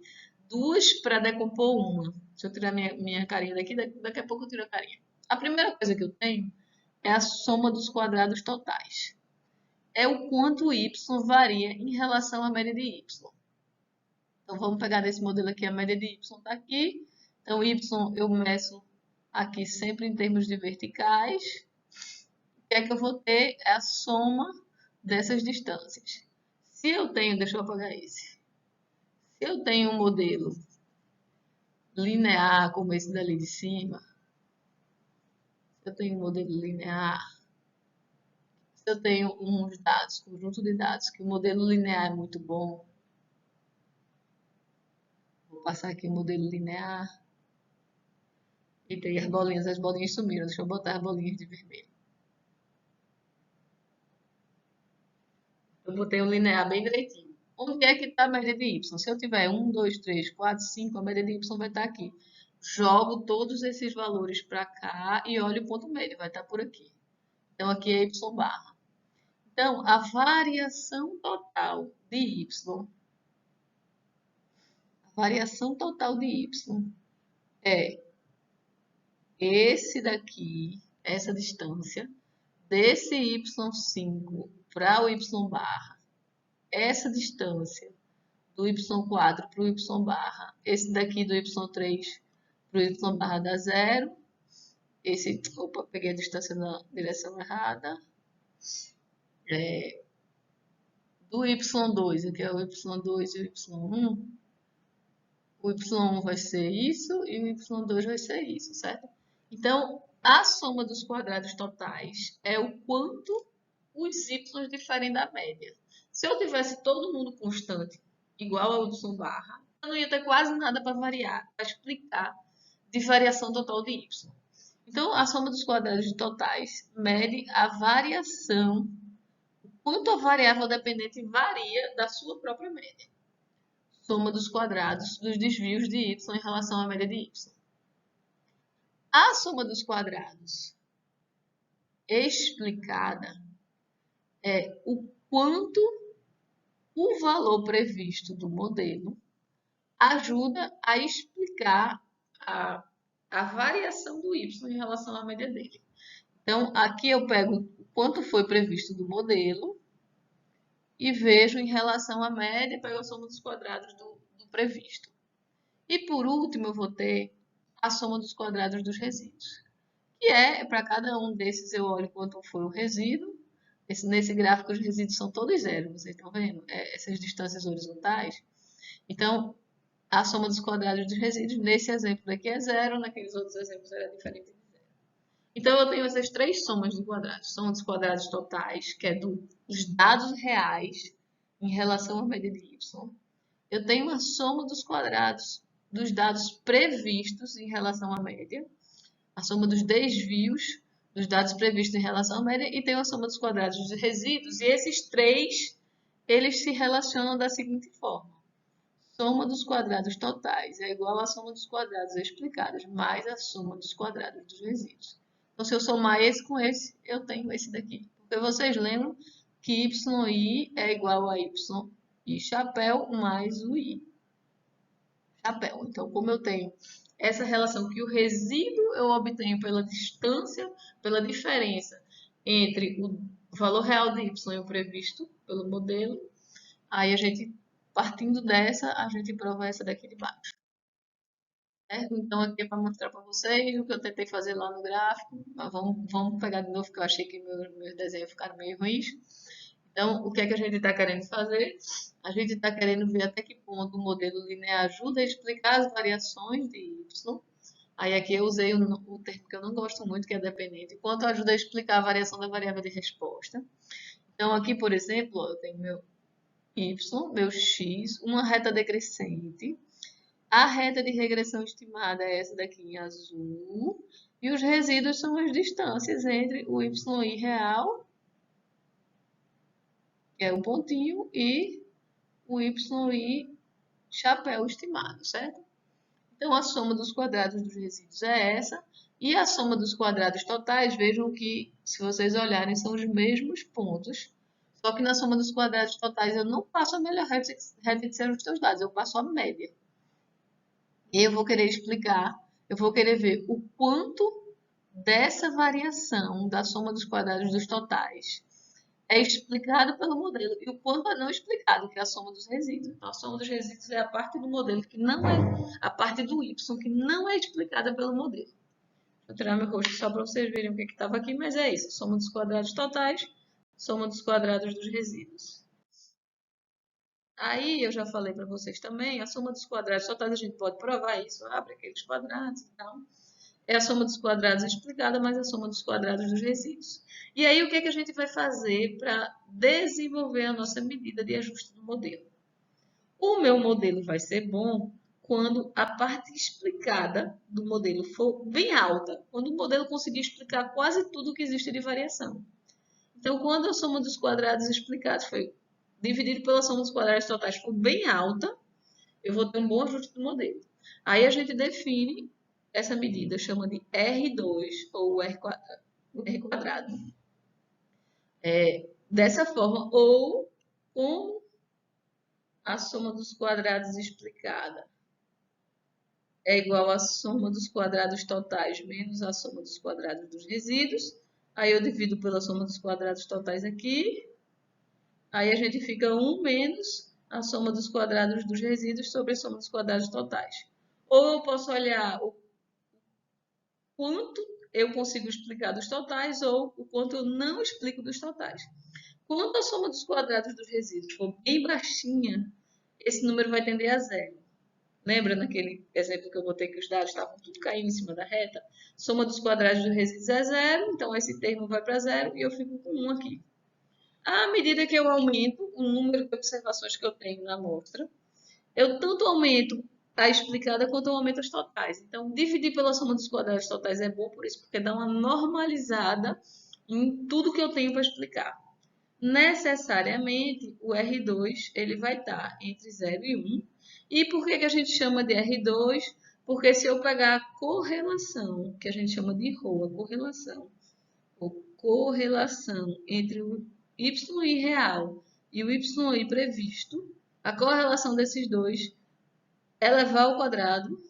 duas para decompor uma. Deixa eu tirar minha carinha daqui, daqui a pouco eu tiro a carinha. A primeira coisa que eu tenho é a soma dos quadrados totais. É o quanto y varia em relação à média de y. Então, vamos pegar nesse modelo aqui, a média de y está aqui. Então, y eu meço aqui sempre em termos de verticais. O que é que eu vou ter? É a soma dessas distâncias. Se eu tenho, deixa eu apagar esse. Se eu tenho um modelo linear como esse dali de cima, se eu tenho um modelo linear, se eu tenho uns dados, conjunto de dados, que o modelo linear é muito bom, vou passar aqui o modelo linear. E tem as bolinhas sumiram. Deixa eu botar as bolinhas de vermelho. Eu botei um linear bem direitinho. Onde é que está a média de y? Se eu tiver 1, 2, 3, 4, 5, a média de y vai estar aqui. Jogo todos esses valores para cá e olho o ponto médio, vai estar por aqui. Então, aqui é y barra. Então, a variação total de y, é esse daqui, essa distância, desse y5 para o y barra, essa distância do y4 para o y barra, esse daqui do y3 para o y barra dá zero, opa, peguei a distância na direção errada, do y2, aqui é o y2 e o y1, O y1 vai ser isso e o y2 vai ser isso, certo? Então, a soma dos quadrados totais é o quanto os y diferem da média. Se eu tivesse todo mundo constante, igual ao y barra, eu não ia ter quase nada para variar, para explicar de variação total de y. Então, a soma dos quadrados totais mede a variação, quanto a variável dependente varia da sua própria média. Soma dos quadrados dos desvios de y em relação à média de y. A soma dos quadrados explicada é o quanto o valor previsto do modelo ajuda a explicar a variação do y em relação à média dele. Então, aqui eu pego o quanto foi previsto do modelo e vejo em relação à média, pego a soma dos quadrados do previsto. E por último, eu vou ter a soma dos quadrados dos resíduos, que é, para cada um desses eu olho quanto foi o resíduo. Nesse gráfico os resíduos são todos zero, vocês estão vendo? Essas distâncias horizontais. Então, a soma dos quadrados dos resíduos, nesse exemplo daqui é zero, naqueles outros exemplos era diferente de zero. Então, eu tenho essas três somas de quadrados. Soma dos quadrados totais, que é dos dados reais em relação à média de y. Eu tenho a soma dos quadrados dos dados previstos em relação à média, a soma dos desvios dos dados previstos em relação à média e tenho a soma dos quadrados dos resíduos. E esses três, eles se relacionam da seguinte forma. Soma dos quadrados totais é igual à soma dos quadrados explicados, mais a soma dos quadrados dos resíduos. Então, se eu somar esse com esse, eu tenho esse daqui. Porque vocês lembram que yi é igual a y chapéu mais o i chapéu. Então, como eu tenho essa relação que o resíduo eu obtenho pela distância, pela diferença entre o valor real de y e o previsto pelo modelo, aí a gente, partindo dessa, a gente prova essa daqui de baixo. Certo? Então, aqui é para mostrar para vocês o que eu tentei fazer lá no gráfico. Mas vamos pegar de novo, porque eu achei que meus desenhos ficaram meio ruins. Então, o que é que a gente está querendo fazer? A gente está querendo ver até que ponto o modelo linear ajuda a explicar as variações de y. Aí aqui eu usei o termo que eu não gosto muito, que é dependente, quanto ajuda a explicar a variação da variável de resposta. Então, aqui, por exemplo, eu tenho meu y, meu x, uma reta decrescente. A reta de regressão estimada é essa daqui em azul. E os resíduos são as distâncias entre o yi real, que é um pontinho, e o yi chapéu estimado, certo? Então, a soma dos quadrados dos resíduos é essa. E a soma dos quadrados totais, vejam que, se vocês olharem, são os mesmos pontos. Só que na soma dos quadrados totais eu não passo a melhor reta de ser os teus dados, eu passo a média. E eu vou querer explicar, eu vou querer ver o quanto dessa variação da soma dos quadrados dos totais é explicado pelo modelo e o quanto é não explicado, que é a soma dos resíduos. Então, a soma dos resíduos é a parte do modelo que não é, a parte do y que não é explicada pelo modelo. Vou tirar meu rosto só para vocês verem o que estava aqui, mas é isso. Soma dos quadrados totais, soma dos quadrados dos resíduos. Aí, eu já falei para vocês também, a soma dos quadrados totais, a gente pode provar isso, abre aqueles quadrados e tal. É a soma dos quadrados explicada mais a soma dos quadrados dos resíduos. E aí, o que é que a gente vai fazer para desenvolver a nossa medida de ajuste do modelo? O meu modelo vai ser bom quando a parte explicada do modelo for bem alta, quando o modelo conseguir explicar quase tudo que existe de variação. Então, quando a soma dos quadrados explicados foi dividido pela soma dos quadrados totais for bem alta, eu vou ter um bom ajuste do modelo. Aí a gente define essa medida, chama de R2 ou R quadrado. Dessa forma, ou como a soma dos quadrados explicada é igual à soma dos quadrados totais menos a soma dos quadrados dos resíduos. Aí eu divido pela soma dos quadrados totais aqui. Aí a gente fica 1 menos a soma dos quadrados dos resíduos sobre a soma dos quadrados totais. Ou eu posso olhar o quanto eu consigo explicar dos totais ou o quanto eu não explico dos totais. Quando a soma dos quadrados dos resíduos for bem baixinha, esse número vai tender a zero. Lembra naquele exemplo que eu botei que os dados estavam tudo caindo em cima da reta? Soma dos quadrados dos resíduos é zero, então esse termo vai para zero e eu fico com 1 aqui. À medida que eu aumento o número de observações que eu tenho na amostra, eu tanto aumento a explicada quanto eu aumento as totais. Então, dividir pela soma dos quadrados totais é bom por isso, porque dá uma normalizada em tudo que eu tenho para explicar. Necessariamente, o R2 ele vai estar entre 0 e 1. E por que a gente chama de R2? Porque se eu pegar a correlação, que a gente chama de ROA, correlação entre o YI real e o YI previsto, a correlação desses dois elevar ao quadrado,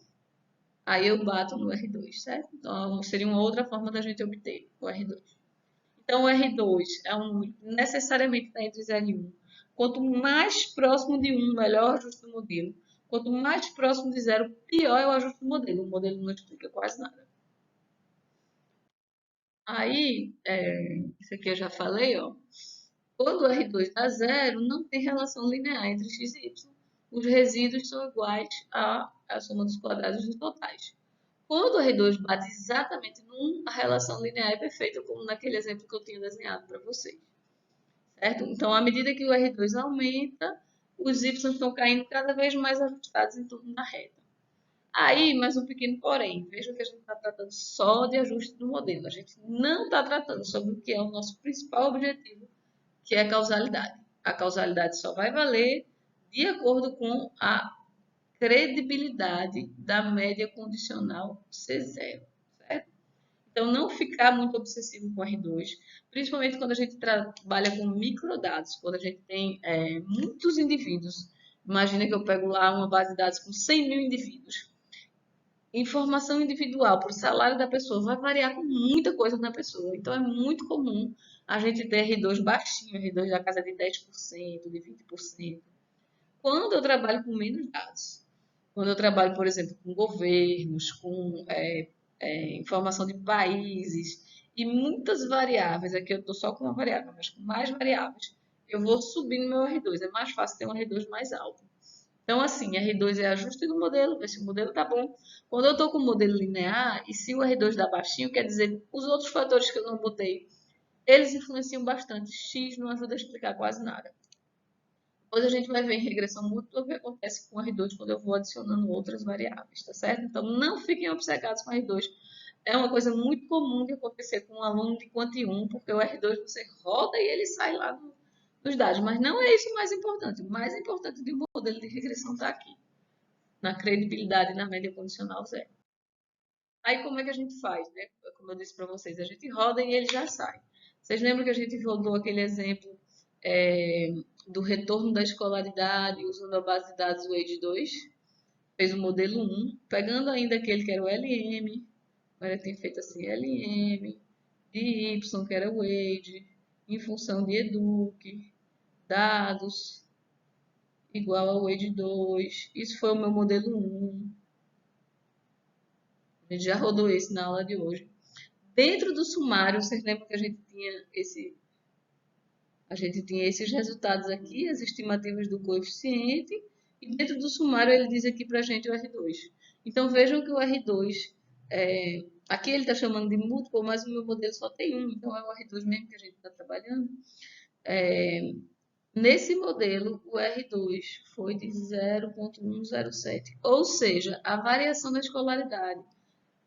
aí eu bato no R2, certo? Então, seria uma outra forma da gente obter o R2. Então, o R2 é um número que necessariamente está entre 0 e 1. Quanto mais próximo de 1, melhor o ajuste do modelo. Quanto mais próximo de 0, pior é o ajuste do modelo. O modelo não explica quase nada. Aí, isso aqui eu já falei, ó. Quando o R2 dá zero, não tem relação linear entre x e y. Os resíduos são iguais à soma dos quadrados dos totais. Quando o R2 bate exatamente no 1, a relação linear é perfeita, como naquele exemplo que eu tinha desenhado para vocês. Certo? Então, à medida que o R2 aumenta, os y estão caindo cada vez mais ajustados em torno da reta. Aí, mais um pequeno porém. Veja que a gente está tratando só de ajuste do modelo. A gente não está tratando sobre o que é o nosso principal objetivo, que é a causalidade. A causalidade só vai valer de acordo com a credibilidade da média condicional C0, certo? Então, não ficar muito obsessivo com R2, principalmente quando a gente trabalha com microdados, quando a gente tem muitos indivíduos. Imagina que eu pego lá uma base de dados com 100 mil indivíduos. Informação individual para o salário da pessoa vai variar com muita coisa na pessoa. Então, é muito comum a gente ter R2 baixinho, R2 da casa de 10%, de 20%. Quando eu trabalho com menos dados, quando eu trabalho, por exemplo, com governos, com informação de países e muitas variáveis, aqui eu estou só com uma variável, mas com mais variáveis, eu vou subir no meu R2. É mais fácil ter um R2 mais alto. Então, assim, R2 é ajuste do modelo, ver se o modelo está bom. Quando eu estou com o modelo linear, e se o R2 dá baixinho, quer dizer, os outros fatores que eu não botei, eles influenciam bastante. X não ajuda a explicar quase nada. Depois a gente vai ver em regressão múltipla o que acontece com o R2 quando eu vou adicionando outras variáveis, tá certo? Então, não fiquem obcecados com o R2. É uma coisa muito comum de acontecer com um aluno de Quanti 1, porque o R2 você roda e ele sai lá dos dados. Mas não é isso o mais importante. O mais importante de um modelo de regressão está aqui, na credibilidade e na média condicional zero. Aí como é que a gente faz, né? Como eu disse para vocês, a gente roda e ele já sai. Vocês lembram que a gente rodou aquele exemplo do retorno da escolaridade usando a base de dados Wade 2? Fez o modelo 1, pegando ainda aquele que era o LM, agora tem feito assim, LM, de Y, que era o Wade, em função de Eduque, dados, igual ao Wade 2. Isso foi o meu modelo 1. A gente já rodou esse na aula de hoje. Dentro do sumário, vocês lembram que a gente tinha esses resultados aqui, as estimativas do coeficiente, e dentro do sumário ele diz aqui para a gente o R2. Então vejam que o R2, aqui ele está chamando de múltiplo, mas o meu modelo só tem um, então é o R2 mesmo que a gente está trabalhando. Nesse modelo, o R2 foi de 0,107, ou seja, a variação da escolaridade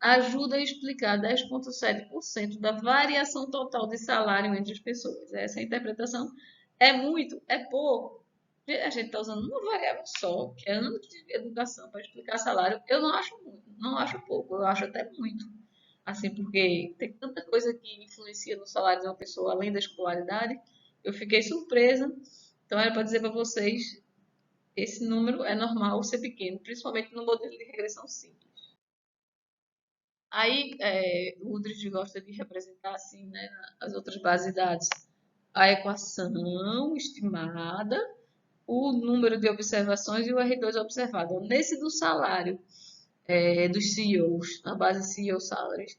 ajuda a explicar 10,7% da variação total de salário entre as pessoas. Essa interpretação é muito, é pouco. A gente está usando uma variável só, que é ano de educação, para explicar salário. Eu não acho muito, não acho pouco, eu acho até muito. Assim, porque tem tanta coisa que influencia no salário de uma pessoa além da escolaridade. Eu fiquei surpresa. Então, era para dizer para vocês, esse número é normal ser pequeno, principalmente no modelo de regressão simples. Aí, o Udrich gosta de representar assim, né, as outras bases de dados, a equação estimada, o número de observações e o R2 observado. Nesse do salário dos CEOs, na base CEO Salaries,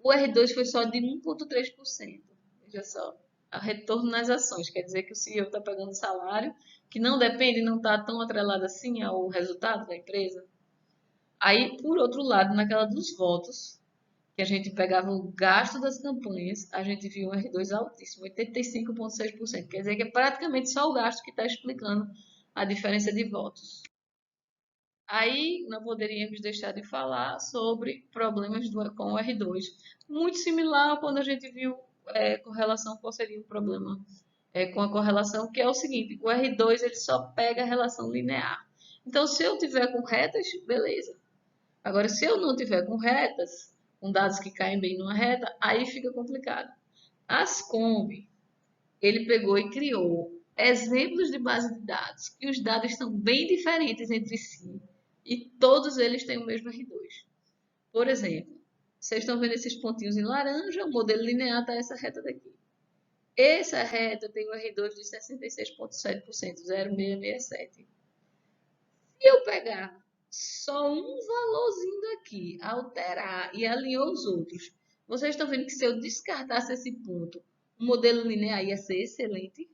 o R2 foi só de 1,3%. Veja só, a retorno nas ações, quer dizer que o CEO está pagando salário, que não depende, não está tão atrelado assim ao resultado da empresa. Aí, por outro lado, naquela dos votos, que a gente pegava o gasto das campanhas, a gente viu um R2 altíssimo, 85,6%. Quer dizer que é praticamente só o gasto que está explicando a diferença de votos. Aí não poderíamos deixar de falar sobre problemas com o R2. Muito similar quando a gente viu correlação, qual seria o problema com a correlação, que é o seguinte, o R2 ele só pega a relação linear. Então, se eu tiver com retas, beleza. Agora, se eu não tiver com retas, com dados que caem bem numa reta, aí fica complicado. Ascombe, ele pegou e criou exemplos de base de dados, que os dados estão bem diferentes entre si, e todos eles têm o mesmo R2. Por exemplo, vocês estão vendo esses pontinhos em laranja, o modelo linear está essa reta daqui. Essa reta tem o R2 de 66,7%, 0,667. Se eu pegar só um valorzinho daqui, alterar e alinhar os outros, vocês estão vendo que se eu descartasse esse ponto, o modelo linear ia ser excelente.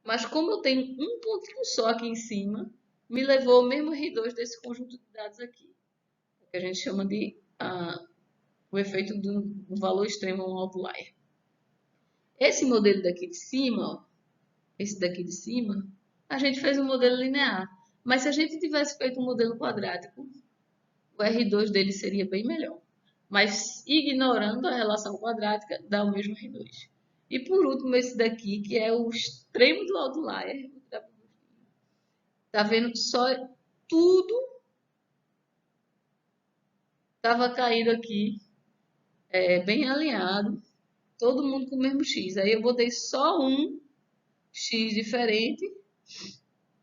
Mas como eu tenho um pontinho só aqui em cima, me levou ao mesmo R2 desse conjunto de dados aqui. O que a gente chama de o efeito do valor extremo, um outlier. Esse modelo daqui de cima, ó, esse daqui de cima, a gente fez um modelo linear. Mas se a gente tivesse feito um modelo quadrático, o R2 dele seria bem melhor. Mas ignorando a relação quadrática, dá o mesmo R2. E por último, esse daqui, que é o extremo do outlier. Tá vendo só tudo estava caído aqui, bem alinhado, todo mundo com o mesmo X. Aí eu botei só um X diferente,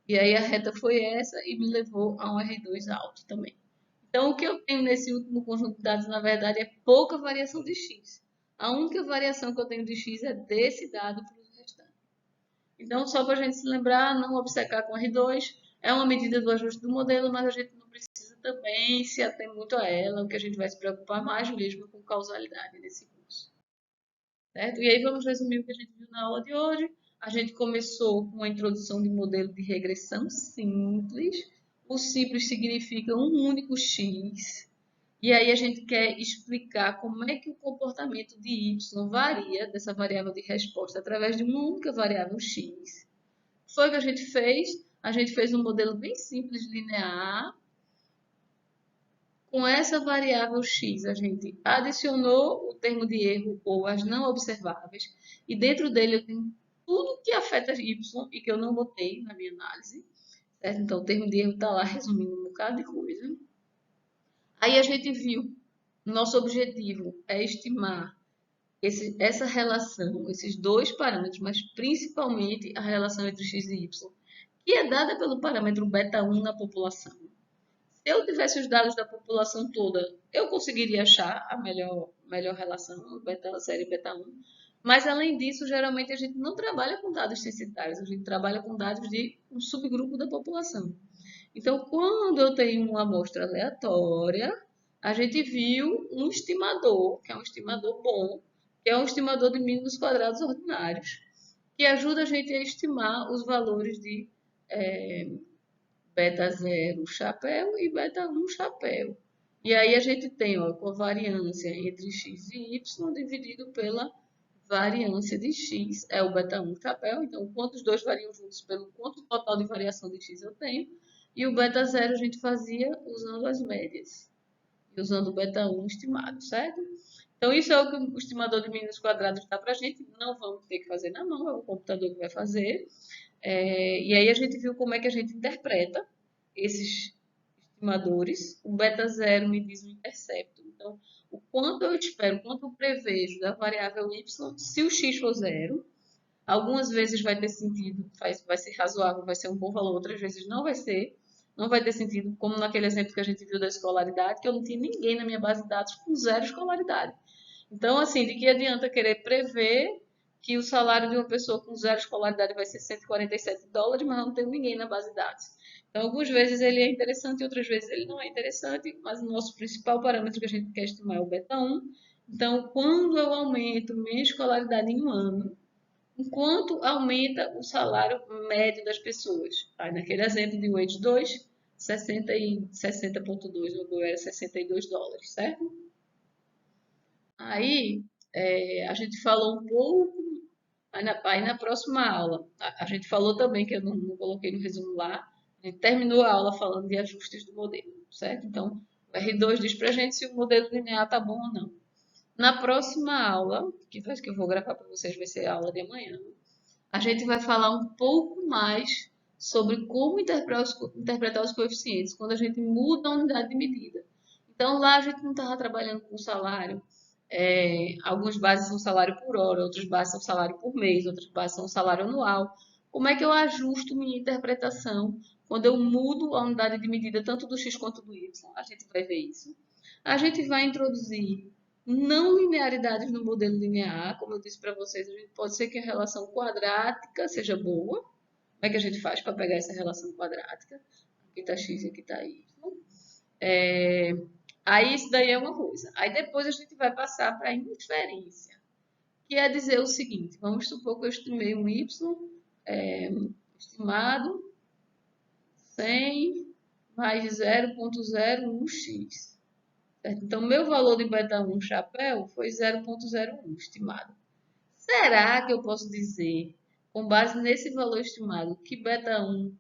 e aí a reta foi essa e me levou a um R2 alto também. Então, o que eu tenho nesse último conjunto de dados, na verdade, é pouca variação de X. A única variação que eu tenho de X é desse dado para os restantes. Então, só para a gente se lembrar, não obcecar com R2, é uma medida do ajuste do modelo, mas a gente não precisa também se ater muito a ela, o que a gente vai se preocupar mais mesmo com causalidade nesse curso. Certo? E aí vamos resumir o que a gente viu na aula de hoje. A gente começou com a introdução de modelo de regressão simples. O simples significa um único x. E aí a gente quer explicar como é que o comportamento de y varia dessa variável de resposta através de uma única variável x. Foi o que a gente fez. A gente fez um modelo bem simples linear. Com essa variável x, a gente adicionou o termo de erro ou as não observáveis, e dentro dele eu tenho tudo que afeta y e que eu não botei na minha análise. Certo? Então, o termo de erro está lá resumindo um bocado de coisa. Aí a gente viu, nosso objetivo é estimar essa relação, esses dois parâmetros, mas principalmente a relação entre x e y, que é dada pelo parâmetro beta1 na população. Se eu tivesse os dados da população toda, eu conseguiria achar a melhor relação, beta 0 e beta 1. Mas, além disso, geralmente a gente não trabalha com dados censitários, a gente trabalha com dados de um subgrupo da população. Então, quando eu tenho uma amostra aleatória, a gente viu um estimador, que é um estimador bom, que é um estimador de mínimos quadrados ordinários, que ajuda a gente a estimar os valores de beta 0 chapéu e beta 1 chapéu. E aí a gente tem a covariância entre x e y dividido pela variância de x, é o beta 1 chapéu, então quanto os dois variam juntos pelo quanto total de variação de x eu tenho, e o beta 0 a gente fazia usando as médias, e usando o beta 1 estimado, certo? Então isso é o que o estimador de mínimos quadrados dá para a gente, não vamos ter que fazer na mão, é o computador que vai fazer. E aí a gente viu como é que a gente interpreta esses estimadores. O beta 0 me diz o intercepto. Então, o quanto eu espero, o quanto eu prevejo da variável y, se o x for zero. Algumas vezes vai ter sentido, vai ser razoável, vai ser um bom valor, outras vezes não vai ser. Não vai ter sentido, como naquele exemplo que a gente viu da escolaridade, que eu não tinha ninguém na minha base de dados com zero escolaridade. Então, assim, de que adianta querer prever que o salário de uma pessoa com zero escolaridade vai ser $147, mas não tem ninguém na base de dados. Então, algumas vezes ele é interessante, outras vezes ele não é interessante, mas o nosso principal parâmetro que a gente quer estimar é o beta 1. Então, quando eu aumento minha escolaridade em um ano, enquanto aumenta o salário médio das pessoas. Aí, naquele exemplo de Wage 2, 60,2, o meu era US$ 62, certo? Aí, a gente falou um pouco, aí na próxima aula, a gente falou também, que eu não coloquei no resumo lá, a gente terminou a aula falando de ajustes do modelo, certo? Então, o R2 diz pra gente se o modelo linear tá bom ou não. Na próxima aula, que eu vou gravar para vocês, vai ser a aula de amanhã, a gente vai falar um pouco mais sobre como interpretar os coeficientes quando a gente muda a unidade de medida. Então, lá a gente não estava trabalhando com salário. Algumas bases são salário por hora, outras bases são salário por mês, outras bases são salário anual. Como é que eu ajusto minha interpretação quando eu mudo a unidade de medida tanto do x quanto do y? A gente vai ver isso. A gente vai introduzir não linearidades no modelo linear, como eu disse para vocês, a gente pode ser que a relação quadrática seja boa. Como é que a gente faz para pegar essa relação quadrática? Aqui está x e aqui está y. É, Aí isso daí é uma coisa. Aí depois a gente vai passar para a inferência, que é dizer o seguinte: vamos supor que eu estimei um y estimado 100 mais 0,01x. Certo? Então, meu valor de beta 1 chapéu foi 0,01 estimado. Será que eu posso dizer, com base nesse valor estimado, que beta 1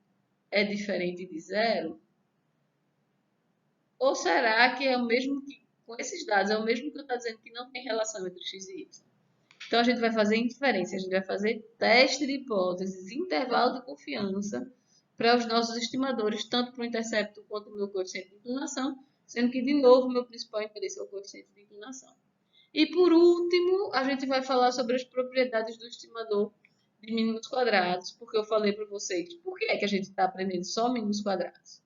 é diferente de zero? Ou será que é o mesmo que, com esses dados, é o mesmo que eu estou dizendo que não tem relação entre x e y? Então, a gente vai fazer inferência, a gente vai fazer teste de hipóteses, intervalo de confiança para os nossos estimadores, tanto para o intercepto quanto para o meu coeficiente de inclinação, sendo que, de novo, o meu principal interesse é o coeficiente de inclinação. E, por último, a gente vai falar sobre as propriedades do estimador de mínimos quadrados, porque eu falei para vocês, por que é que a gente está aprendendo só mínimos quadrados?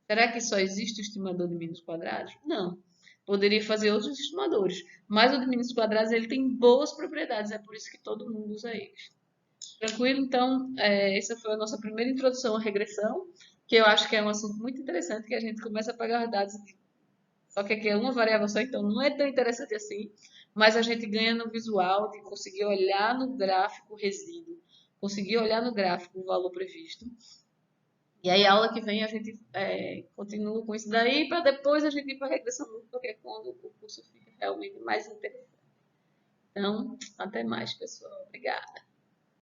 Será que só existe o estimador de mínimos quadrados? Não. Poderia fazer outros estimadores, mas o de mínimos quadrados ele tem boas propriedades, é por isso que todo mundo usa eles. Tranquilo? Então, essa foi a nossa primeira introdução à regressão, que eu acho que é um assunto muito interessante, que a gente começa a pegar os dados, só que aqui é uma variável só, então não é tão interessante assim, mas a gente ganha no visual de conseguir olhar no gráfico o resíduo, conseguir olhar no gráfico o valor previsto. E aí, a aula que vem, a gente continua com isso daí, para depois a gente ir para a regressão múltipla, que é quando o curso fica realmente mais interessante. Então, até mais, pessoal. Obrigada.